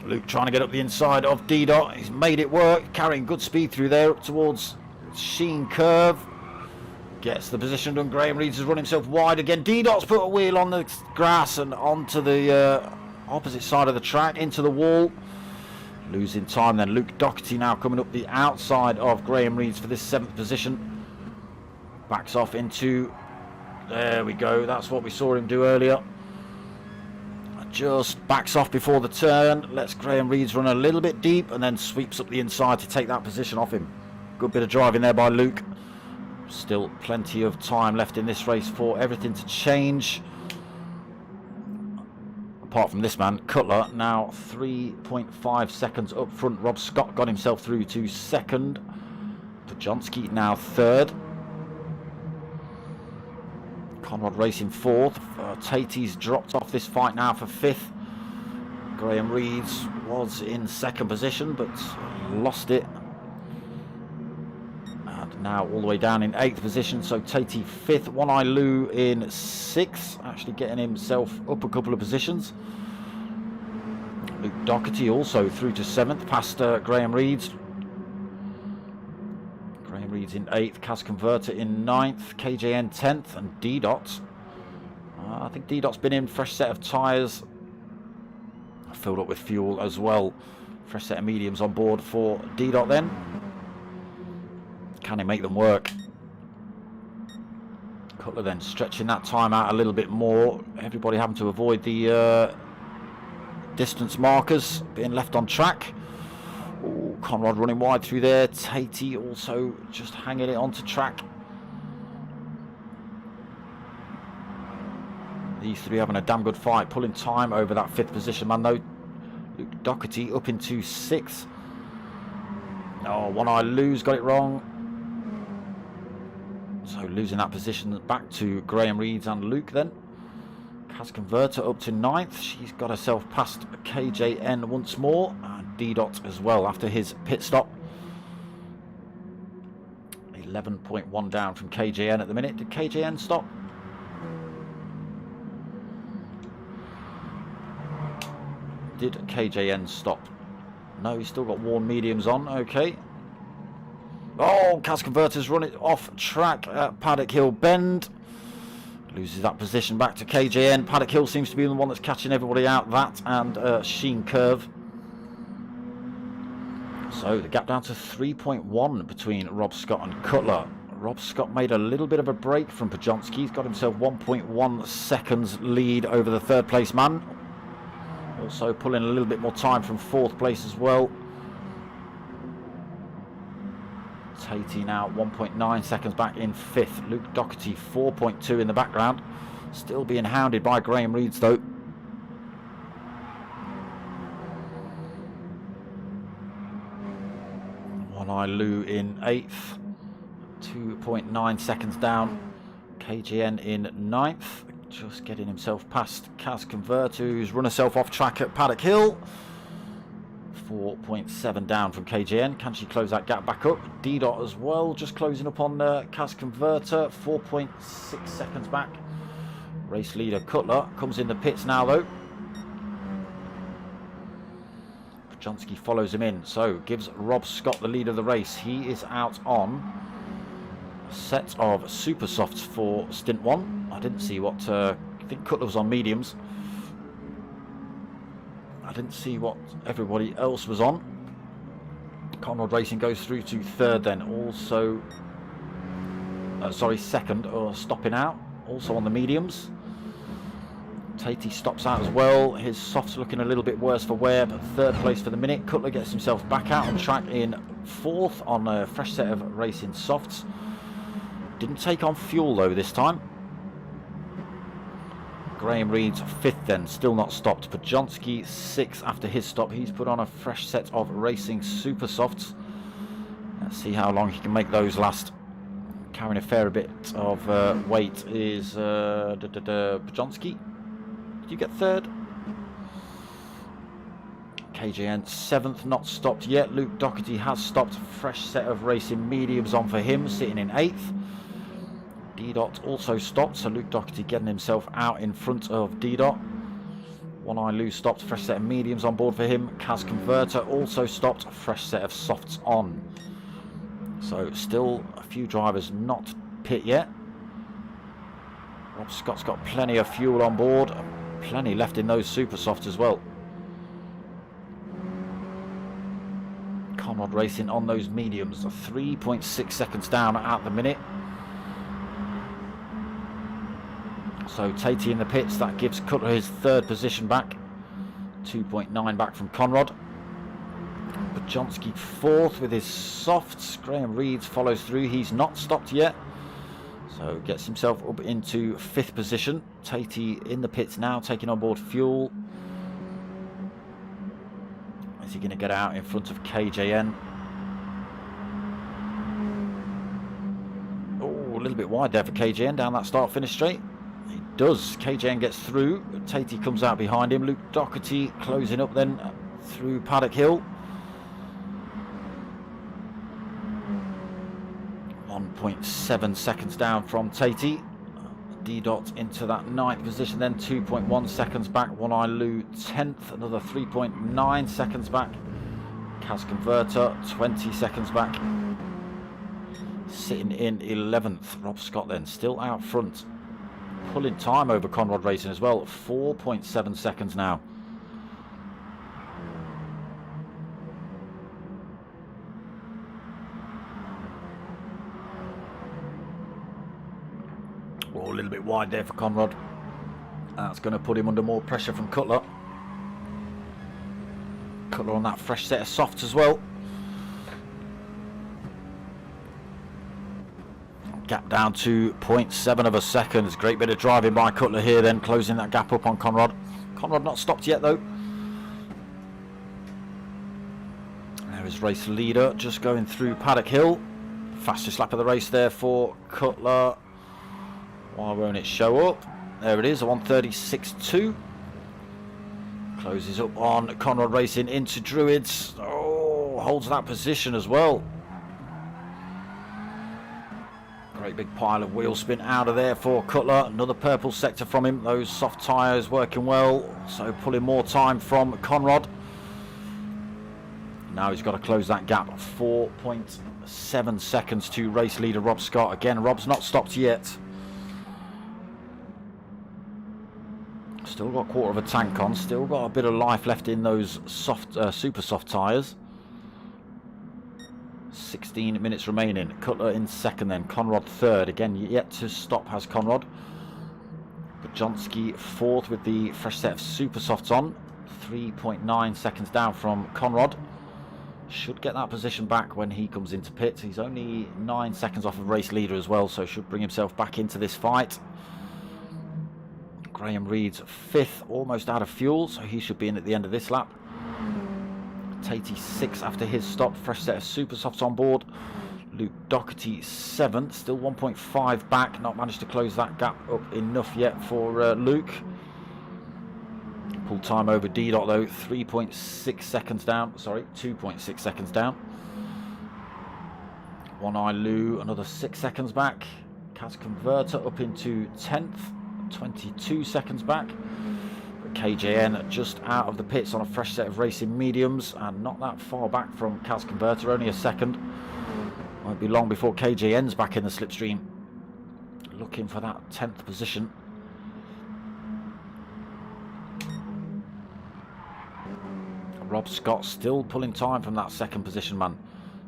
Luke trying to get up the inside of D-Dot. He's made it work, carrying good speed through there up towards Sheen Curve. Gets the position done. Graham Reeds has run himself wide again. D-Dot's put a wheel on the grass and onto the opposite side of the track, into the wall. Losing time then. Luke Doherty now coming up the outside of Graham Reeds for this 7th position. Backs off into, there we go, that's what we saw him do earlier. Just backs off before the turn, lets Graham Reeds run a little bit deep and then sweeps up the inside to take that position off him. Good bit of driving there by Luke. Still plenty of time left in this race for everything to change. Apart from this man, Cutler, now 3.5 seconds up front. Rob Scott got himself through to 2nd. Pajonski now 3rd. Conrad Racing 4th. Tatey's dropped off this fight now for 5th. Graham Reeds was in 2nd position but lost it. And now all the way down in 8th position. So Tatey 5th. One Eye Lou in 6th. Actually getting himself up a couple of positions. Luke Doherty also through to 7th past Graham Reeds. Graham Reeds in 8th, Cask Converter in 9th, KJN 10th, and D-Dot. I think D-Dot's been in, fresh set of tyres, filled up with fuel as well. Fresh set of mediums on board for D-Dot then. Can he make them work? Cutler then stretching that time out a little bit more. Everybody having to avoid the distance markers, being left on track. Ooh, Conrad running wide through there. Tatey also just hanging it onto track. These three having a damn good fight, pulling time over that 5th position man though. Luke Doherty up into 6th. Oh, One Eye Lou's got it wrong. So losing that position back to Graham Reeds and Luke then. Cask Converter up to 9th. She's got herself past KJN once more. D-Dot as well after his pit stop. 11.1 down from KJN at the minute. Did KJN stop? Did KJN stop? No, he's still got worn mediums on. Okay. Oh, Cask Converter's running off track at Paddock Hill Bend. Loses that position back to KJN. Paddock Hill seems to be the one that's catching everybody out. That and Sheen Curve. So the gap down to 3.1 between Rob Scott and Cutler. Rob Scott made a little bit of a break from Pajonski. He's got himself 1.1 seconds lead over the 3rd place man. Also pulling a little bit more time from 4th place as well. Tatey now 1.9 seconds back in 5th. Luke Doherty 4.2 in the background. Still being hounded by Graham Reeds though. One Eye Lou in 8th. 2.9 seconds down. KJN in 9th, just getting himself past Kaz Converter, who's run herself off track at Paddock Hill. 4.7 down from KJN. Can she close that gap back up? D-Dot as well, just closing up on Kaz Converter. 4.6 seconds back. Race leader Cutler comes in the pits now though. Pajonsky follows him in, so gives Rob Scott the lead of the race. He is out on a set of super softs for stint 1. I didn't see what, I think Cutler was on mediums. I didn't see what everybody else was on. Conrad Racing goes through to 3rd then, also, sorry, 2nd, or stopping out, also on the mediums. Tatey stops out as well. His softs looking a little bit worse for wear, but 3rd place for the minute. Cutler gets himself back out on track in 4th on a fresh set of racing softs. Didn't take on fuel though this time. Graham Reed's 5th then, still not stopped. Pajonsky 6th after his stop. He's put on a fresh set of racing super softs. Let's see how long he can make those last. Carrying a fair bit of weight is Pajonsky. Did you get 3rd? KJN 7th, not stopped yet. Luke Doherty has stopped. Fresh set of racing mediums on for him, sitting in 8th. D-Dot also stopped, so Luke Doherty getting himself out in front of D-Dot. One Eye Lou stopped, fresh set of mediums on board for him. Kaz Converter also stopped, fresh set of softs on. So still a few drivers not pit yet. Rob Scott's got plenty of fuel on board, plenty left in those super softs as well. Conrad Racing on those mediums, 3.6 seconds down at the minute. So Tatey in the pits, that gives Cutler his 3rd position back. 2.9 back from Conrad. Pajonsky 4th with his softs. Graham Reeds follows through. He's not stopped yet. So gets himself up into 5th position. Tatey in the pits now, taking on board fuel. Is he going to get out in front of KJN? Oh, a little bit wide there for KJN down that start-finish straight. He does. KJN gets through. Tatey comes out behind him. Luke Doherty closing up then through Paddock Hill. 1.7 seconds down from Tatey. D-Dot into that 9th position then, 2.1 seconds back. One Eye Lou 10th, another 3.9 seconds back. Kaz Converter 20 seconds back. Sitting in 11th. Rob Scott then still out front. Pulling time over Conrad Racing as well. 4.7 seconds now. Oh, a little bit wide there for Conrad. That's going to put him under more pressure from Cutler. Cutler on that fresh set of softs as well. Gap down to 0.7 of a second. Great bit of driving by Cutler here then, closing that gap up on Conrad. Conrad not stopped yet though. There is race leader just going through Paddock Hill. Fastest lap of the race there for Cutler. Why won't it show up? There it is, a 1:36.2. Closes up on Conrad Racing into Druids. Oh, holds that position as well. Great big pile of wheel spin out of there for Cutler. Another purple sector from him. Those soft tyres working well. So pulling more time from Conrad. Now he's got to close that gap. 4.7 seconds to race leader Rob Scott. Again, Rob's not stopped yet. Still got a quarter of a tank on. Still got a bit of life left in those soft, super soft tyres. 16 minutes remaining. Cutler in 2nd then. Conrad 3rd. Again, yet to stop has Conrad. Pajonsky 4th with the fresh set of super softs on. 3.9 seconds down from Conrad. Should get that position back when he comes into pit. He's only 9 seconds off of race leader as well, so should bring himself back into this fight. Graham Reed's 5th, almost out of fuel, so he should be in at the end of this lap. Tatey 6th after his stop, fresh set of super softs on board. Luke Doherty 7th, still 1.5 back. Not managed to close that gap up enough yet for Luke. Full time over D Dot though, 3.6 seconds down. Sorry, 2.6 seconds down. One Eye Lou, another 6 seconds back. Kaz Converter up into 10th, 22 seconds back. But KJN just out of the pits on a fresh set of racing mediums and not that far back from Kaz Converter, only a second. Won't be long before KJN's back in the slipstream, looking for that 10th position. Rob Scott still pulling time from that second position man.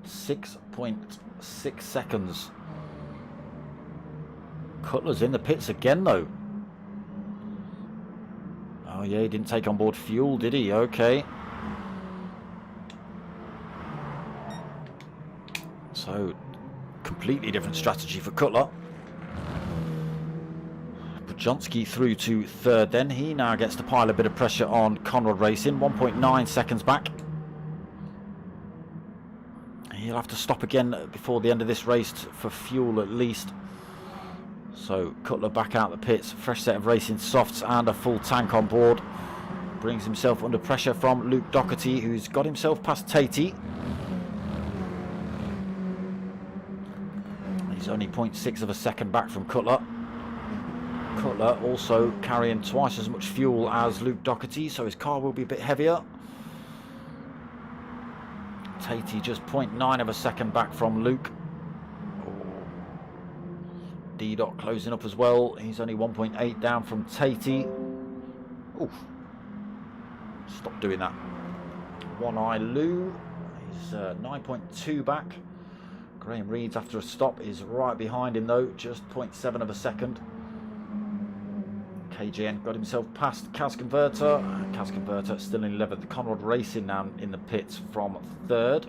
6.6 seconds. Cutler's in the pits again though. Oh yeah, he didn't take on board fuel, did he? Okay. So, completely different strategy for Cutler. Brzezinski through to 3rd then. He now gets to pile a bit of pressure on Conrad Racing. 1.9 seconds back. He'll have to stop again before the end of this race for fuel at least. So Cutler back out the pits. Fresh set of racing softs and a full tank on board. Brings himself under pressure from Luke Doherty, who's got himself past Tatey. He's only 0.6 of a second back from Cutler. Cutler also carrying twice as much fuel as Luke Doherty, so his car will be a bit heavier. Tatey just 0.9 of a second back from Luke. D Dot closing up as well. He's only 1.8 down from Tatey. Oof. Stop doing that. One Eye Lou. He's 9.2 back. Graham Reeds after a stop is right behind him though, just 0.7 of a second. KJN got himself past Kaz Converter. Kaz Converter still in 11th. Conrad Racing now in the pits from 3rd.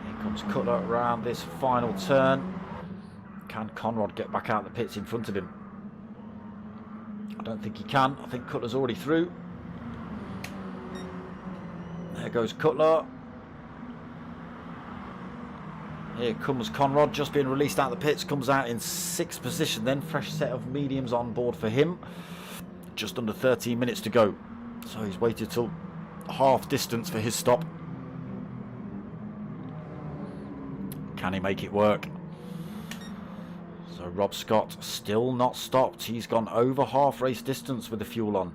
Here comes Cutler around this final turn. Can Conrad get back out the pits in front of him? I don't think he can. I think Cutler's already through. There goes Cutler. Here comes Conrad, just being released out of the pits, comes out in 6th position then. Fresh set of mediums on board for him. Just under 13 minutes to go. So he's waited till half distance for his stop. Can he make it work? So Rob Scott still not stopped. He's gone over half race distance with the fuel on.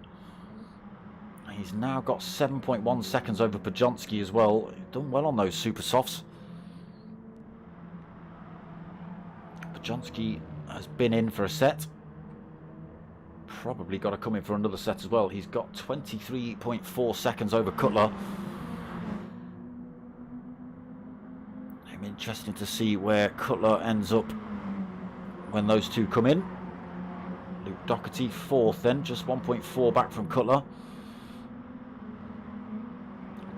He's now got 7.1 seconds over Brzezinski as well. Done well on those super softs. Brzezinski has been in for a set. Probably got to come in for another set as well. He's got 23.4 seconds over Cutler. I'm interested to see where Cutler ends up when those two come in. Luke Doherty 4th then, just 1.4 back from Cutler.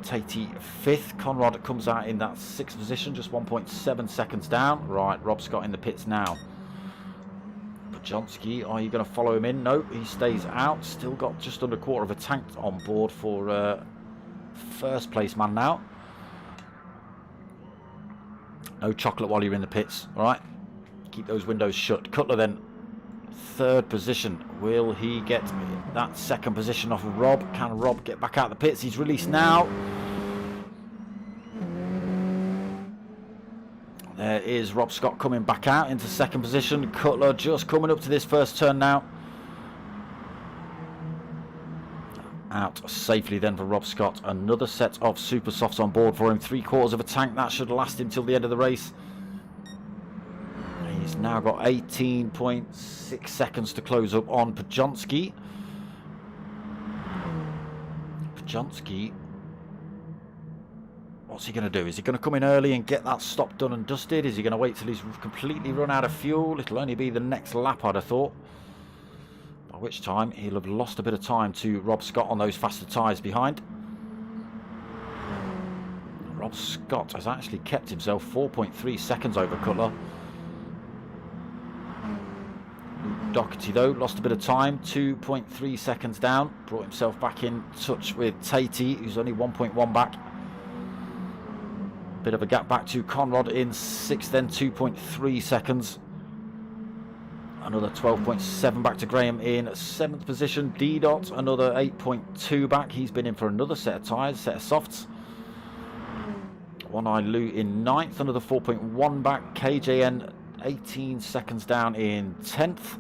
Tatey 5th. Conrad comes out in that 6th position, just 1.7 seconds down. Right, Rob Scott in the pits now. Brzezinski, are you going to follow him in? No, he stays out. Still got just under a quarter of a tank on board for first place man now. No chocolate while you're in the pits, all right? Keep those windows shut. Cutler then, 3rd position. Will he get that 2nd position off of Rob? Can Rob get back out the pits? He's released now. There is Rob Scott coming back out into 2nd position. Cutler just coming up to this first turn now. Out safely then for Rob Scott. Another set of super softs on board for him. 3/4 of a tank. That should last him till the end of the race. He's now got 18.6 seconds to close up on Brzezinski. Brzezinski, what's he going to do? Is he going to come in early and get that stop done and dusted? Is he going to wait till he's completely run out of fuel? It'll only be the next lap, I'd have thought. By which time he'll have lost a bit of time to Rob Scott on those faster tyres behind. Rob Scott has actually kept himself 4.3 seconds over Cutler. Doherty though lost a bit of time, 2.3 seconds down. Brought himself back in touch with Tatey, who's only 1.1 back. Bit of a gap back to Conrad in 6th, then 2.3 seconds. Another 12.7 back to Graham in 7th position. D-Dot, another 8.2 back. He's been in for another set of tyres, set of softs. One Eye Lou in 9th, another 4.1 back. KJN 18 seconds down in 10th.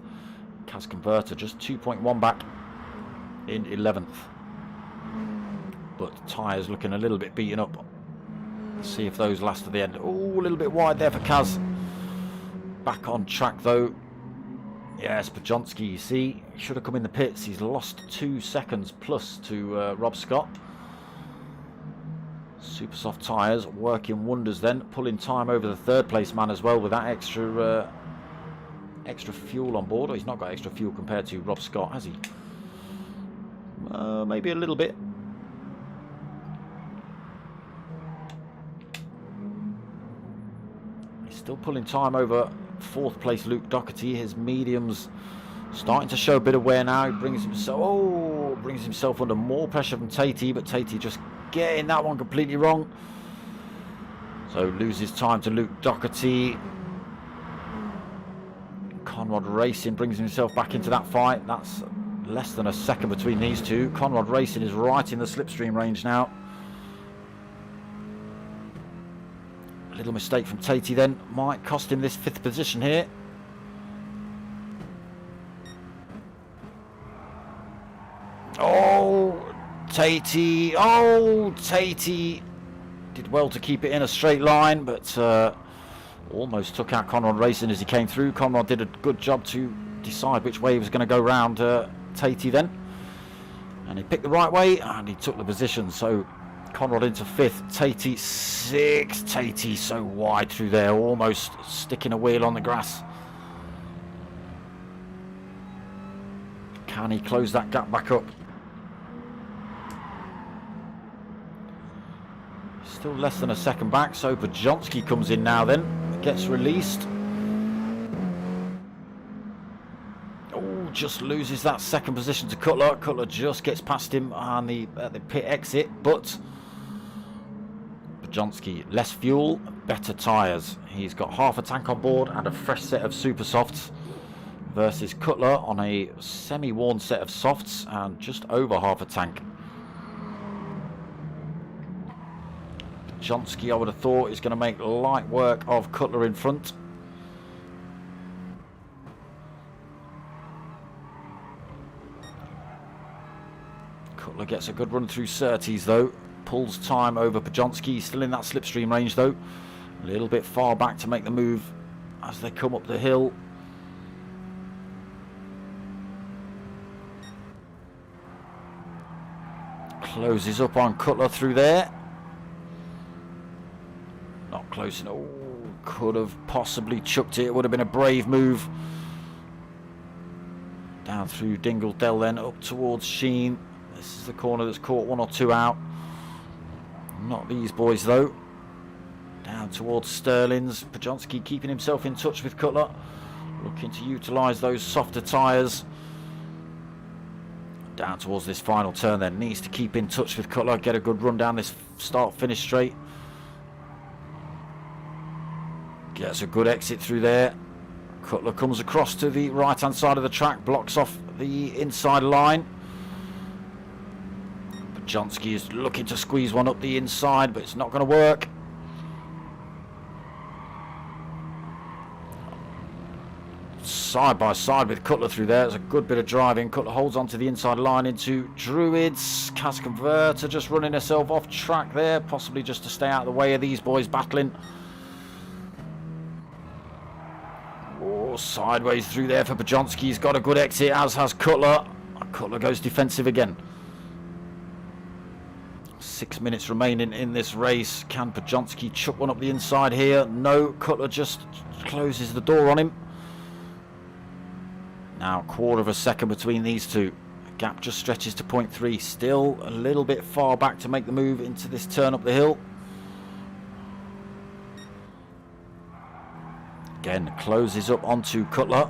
Kaz Converter just 2.1 back in 11th. But tyres looking a little bit beaten up. Let's see if those last to the end. Oh, a little bit wide there for Kaz. Back on track though. Yes, Pajonski, you see, should have come in the pits. He's lost 2 seconds plus to Rob Scott. Super soft tyres working wonders then, pulling time over the 3rd place man as well with that extra fuel on board. Or he's not got extra fuel compared to Rob Scott, has he? Maybe a little bit. He's still pulling time over 4th place Luke Doherty. His mediums starting to show a bit of wear now. He brings himself under more pressure from Tatey, but Tatey just getting that one completely wrong. So loses time to Luke Doherty. Conrad Racing brings himself back into that fight. That's less than a second between these two. Conrad Racing is right in the slipstream range now. Little mistake from Tatey then might cost him this 5th position here. Oh, Tatey. Oh, Tatey did well to keep it in a straight line, but almost took out Conrad Racing as he came through. Conrad did a good job to decide which way he was going to go round Tatey then. And he picked the right way and he took the position. So Conrad into 5th, Tatey 6th. Tatey so wide through there, almost sticking a wheel on the grass. Can he close that gap back up? Still less than a second back, so Pajonski comes in now then, gets released. Oh, just loses that 2nd position to Cutler. Cutler just gets past him on the pit exit, but Pajonski, less fuel, better tyres. He's got half a tank on board and a fresh set of super softs versus Cutler on a semi-worn set of softs and just over half a tank. Pajonski, I would have thought, is going to make light work of Cutler in front. Cutler gets a good run through Surtees though. Pulls time over Pajonski, still in that slipstream range though. A little bit far back to make the move as they come up the hill. Closes up on Cutler through there. Not close enough. Oh, could have possibly chucked it. It would have been a brave move. Down through Dingle Dell then up towards Sheen. This is the corner that's caught 1 or 2 out. Not these boys though. Down towards Sterling's. Pajonski keeping himself in touch with Cutler. Looking to utilise those softer tyres. Down towards this final turn then. Needs to keep in touch with Cutler. Get a good run down this start-finish straight. Gets a good exit through there. Cutler comes across to the right-hand side of the track. Blocks off the inside line. Pajonski is looking to squeeze one up the inside, but it's not going to work. Side by side with Cutler through there. It's a good bit of driving. Cutler holds on to the inside line into Druids. Kaz Converter just running herself off track there, possibly just to stay out of the way of these boys battling. Oh, sideways through there for Pajonski. He's got a good exit, as has Cutler. Cutler goes defensive again. 6 minutes remaining in this race. Can Pajonski chuck one up the inside here? No, Cutler just closes the door on him. Now, 1/4 of a second between these two. The gap just stretches to 0.3. Still a little bit far back to make the move into this turn up the hill. Again, closes up onto Cutler.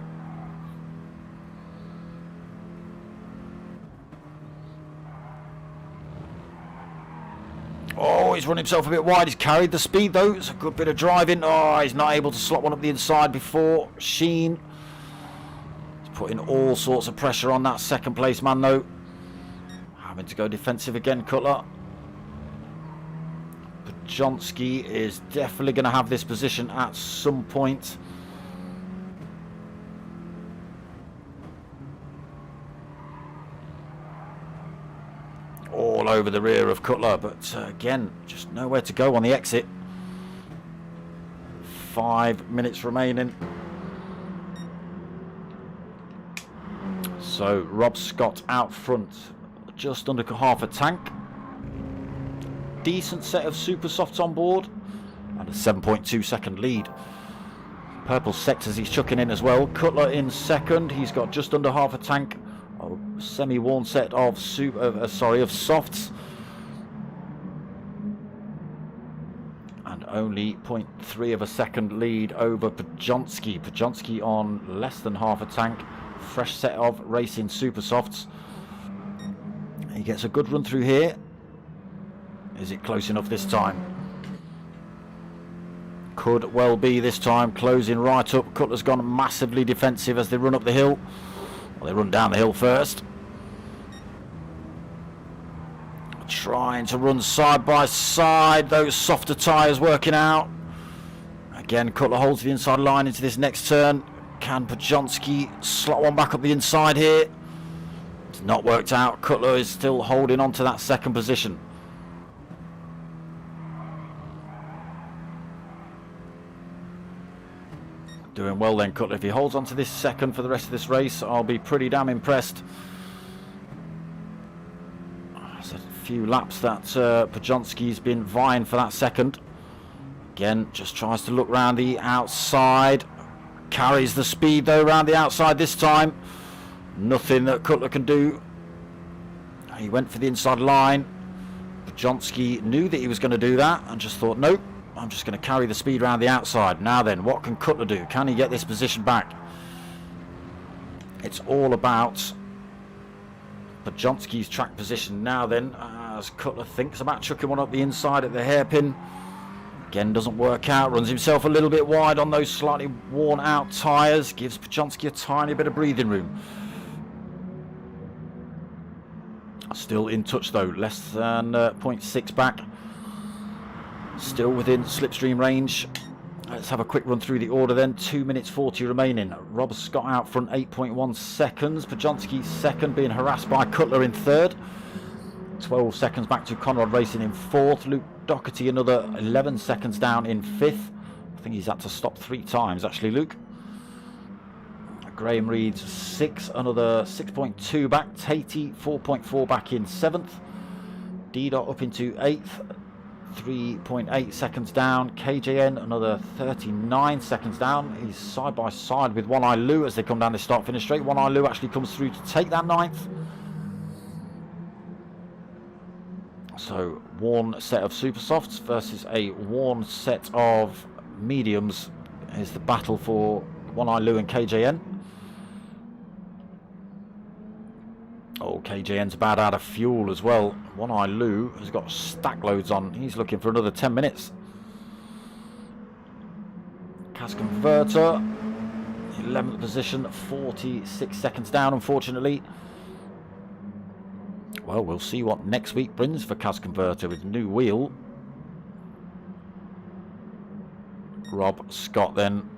Oh, he's run himself a bit wide. He's carried the speed, though. It's a good bit of driving. Oh, he's not able to slot one up the inside before Sheen. He's putting all sorts of pressure on that second place man, though. Having to go defensive again, Cutler. Pajonsky is definitely going to have this position at some point. All over the rear of Cutler, but again, just nowhere to go on the exit. 5 minutes remaining. So Rob Scott out front, just under half a tank. Decent set of super softs on board, and a 7.2 second lead. Purple sectors he's chucking in as well. Cutler in second, he's got just under half a tank. A semi-worn set of softs, and only 0.3 of a second lead over Pajonsky. Pajonsky on less than half a tank. Fresh set of racing super softs. He gets a good run through here. Is it close enough this time? Could well be this time. Closing right up. Cutler's gone massively defensive as they run up the hill. Well, they run down the hill first. Trying to run side by side. Those softer tyres working out. Again, Cutler holds the inside line into this next turn. Can Pajonsky slot one back up the inside here? It's not worked out. Cutler is still holding on to that second position. Doing well then, Cutler. If he holds on to this second for the rest of this race, I'll be pretty damn impressed. There's a few laps that Pajonsky's been vying for that second. Again, just tries to look round the outside. Carries the speed though around the outside this time. Nothing that Cutler can do. He went for the inside line. Pajonsky knew that he was going to do that and just thought, nope. I'm just going to carry the speed around the outside. Now then, what can Cutler do? Can he get this position back? It's all about Pajonsky's track position now then, as Cutler thinks about chucking one up the inside at the hairpin. Again, doesn't work out. Runs himself a little bit wide on those slightly worn out tyres. Gives Pajonsky a tiny bit of breathing room. Still in touch though. Less than 0.6 back. Still within slipstream range. Let's have a quick run through the order then. 2 minutes 40 remaining. Rob Scott out front, 8.1 seconds. Pajonsky second, being harassed by Cutler in third. 12 seconds back to Conrad Racing in fourth. Luke Doherty another 11 seconds down in fifth. I think he's had to stop 3 times actually, Luke. Graham Reed's 6, another 6.2 back. Tatey 4.4 back in 7th. D-Dot up into 8th. 3.8 seconds down. KJN another 39 seconds down. He's side by side with One Eye Lou as they come down the start finish straight. One Eye Lou actually comes through to take that 9th. So worn set of super softs versus a worn set of mediums is the battle for One Eye Lou and KJN. Oh, KJN's about out of fuel as well. One Eye Lou has got stack loads on. He's looking for another 10 minutes. Cas Converter, 11th position, 46 seconds down, unfortunately. Well, we'll see what next week brings for Cas Converter with new wheel. Rob Scott then.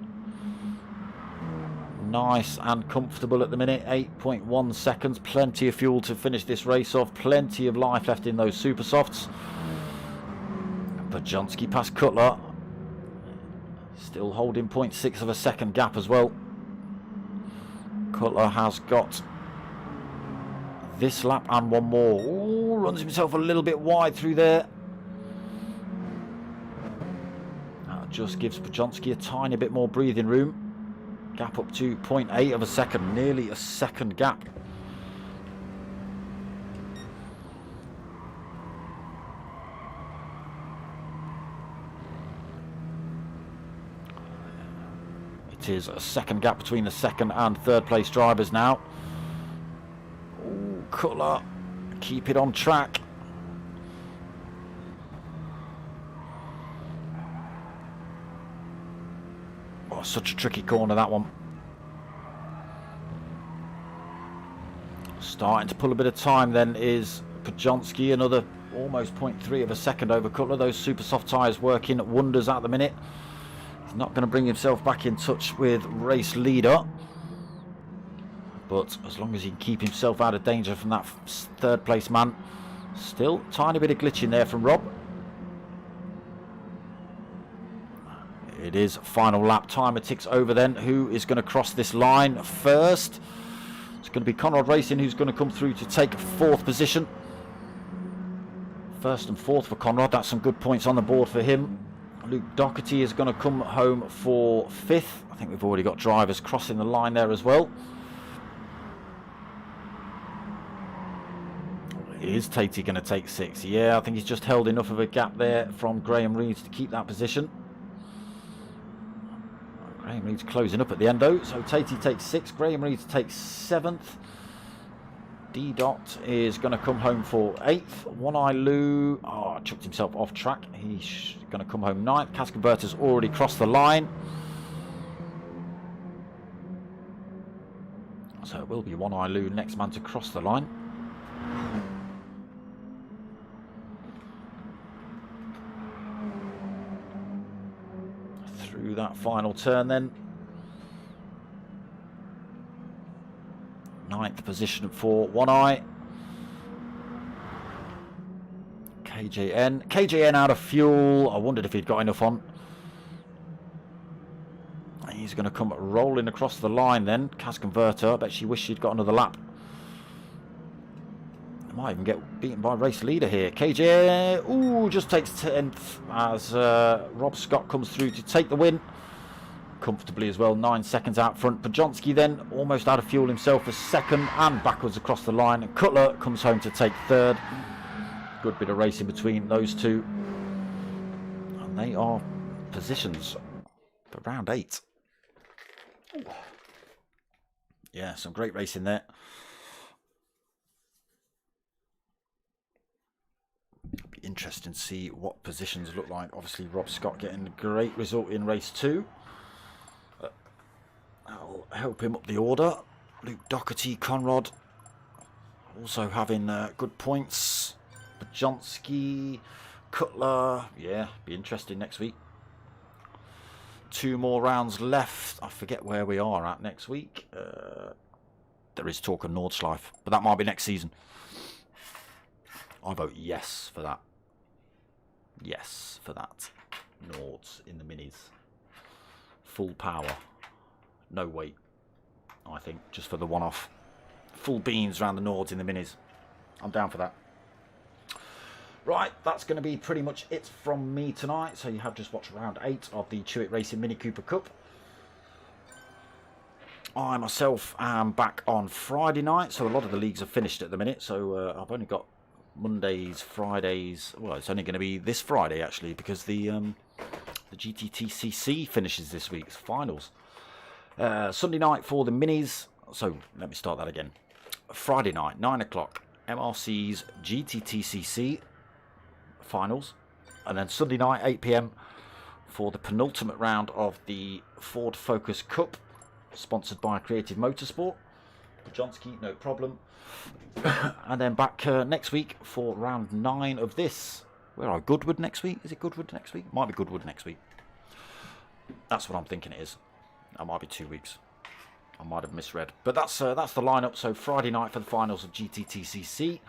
Nice and comfortable at the minute, 8.1 seconds, plenty of fuel to finish this race off, plenty of life left in those super softs. Pajonsky past Cutler, still holding 0.6 of a second gap as well. Cutler has got this lap and one more. Ooh, runs himself a little bit wide through there. That just gives Pajonsky a tiny bit more breathing room. Gap up to 0.8 of a second, nearly a second gap. It is a second gap between the second and third place drivers now. Ooh, Cutler, keep it on track. such a tricky corner, that one. Starting to pull a bit of time then is Podjonski, another almost 0.3 of a second over Cutler. Those super soft tyres working wonders at the minute. He's not going to bring himself back in touch with race leader. But as long as he can keep himself out of danger from that third place man. Still, tiny bit of glitching there from Rob. It is final lap. Timer ticks over then. Who is going to cross this line first? It's going to be Conrad Racing who's going to come through to take fourth position. First and fourth for Conrad. That's some good points on the board for him. Luke Doherty is going to come home for fifth. I think we've already got drivers crossing the line there as well. Is Tatey going to take sixth? Yeah, I think he's just held enough of a gap there from Graham Reeves to keep that position. Graham Reeves closing up at the end though. So Tatey takes sixth. Graham Reeves takes seventh. D-Dot is going to come home for eighth. One Eye Lou, chucked himself off track. He's going to come home ninth. Casconverter's already crossed the line. So it will be One Eye Lou, next man to cross the line. Through that final turn then. Ninth position for One Eye. KJN out of fuel. I wondered if he'd got enough on. He's going to come rolling across the line then. Casconverter, I bet she wished she'd got another lap. Might even get beaten by race leader here. KJN, just takes 10th as Rob Scott comes through to take the win. Comfortably as well, 9 seconds out front. Podjonski then almost out of fuel himself for second and backwards across the line. And Cutler comes home to take third. Good bit of racing between those two. And they are positions for round 8. Yeah, some great racing there. Be interesting to see what positions look like. Obviously Rob Scott getting a great result in race 2. That'll help him up the order. Luke Doherty, Conrad also having good points. Podjonski, Cutler, yeah, be interesting next week. 2 more rounds left. I forget where we are at next week. There is talk of Nordschleife, but that might be next season. I vote yes for that. Yes for that. Nords in the minis. Full power. No weight, I think, just for the one-off. Full beans around the Nords in the minis. I'm down for that. Right, that's going to be pretty much it from me tonight. So you have just watched round 8 of the Chewitt Racing Mini Cooper Cup. I myself am back on Friday night, so a lot of the leagues are finished at the minute. So I've only got Mondays, Fridays. Well, it's only going to be this Friday actually, because the GTTCC finishes this week's finals. Sunday night for the minis. So let me start that again. Friday night, 9 o'clock, MRC's GTTCC finals. And then Sunday night, 8 PM for the penultimate round of the Ford Focus Cup, sponsored by Creative Motorsport. Podjonski, no problem. And then back next week for round 9 of this. Where are Goodwood next week? Is it Goodwood next week? Might be Goodwood next week. That's what I'm thinking it is. That might be 2 weeks. I might have misread. But that's the lineup. So Friday night for the finals of GTTCC,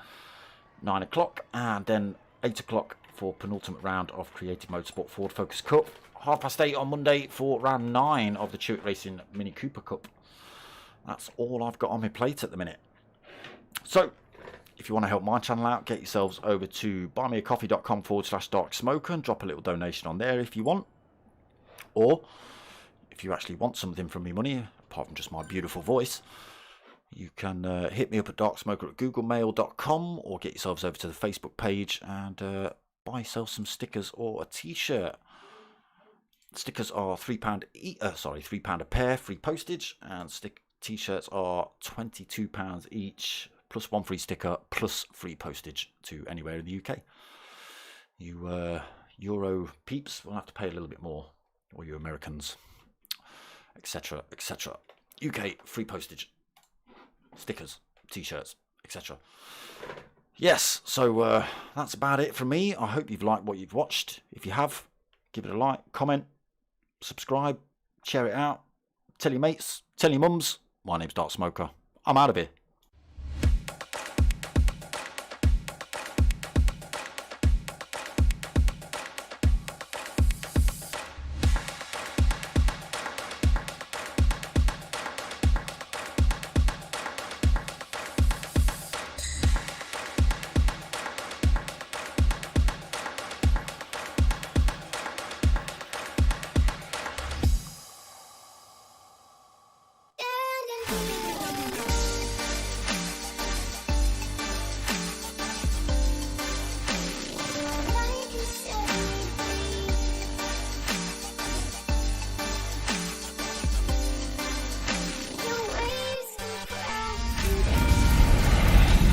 9 o'clock. And then 8 o'clock for penultimate round of Creative Motorsport Ford Focus Cup. 8:30 on Monday for round 9 of the Chewitt Racing Mini Cooper Cup. That's all I've got on my plate at the minute. So, if you want to help my channel out, get yourselves over to buymeacoffee.com/darksmoker and drop a little donation on there if you want. Or, if you actually want something from me money, apart from just my beautiful voice, you can hit me up at darksmoker@googlemail.com or get yourselves over to the Facebook page and buy yourself some stickers or a t-shirt. Stickers are £3 a pair, free postage, and t-shirts are £22 each, plus 1 free sticker, plus free postage to anywhere in the UK. You Euro peeps will have to pay a little bit more, or you Americans. etc., etc. UK free postage, stickers, t-shirts, etc. Yes, so that's about it from me. I hope you've liked what you've watched. If you have, give it a like, comment, subscribe, share it out, tell your mates, tell your mums. My name's Dark Smoker. I'm out of here.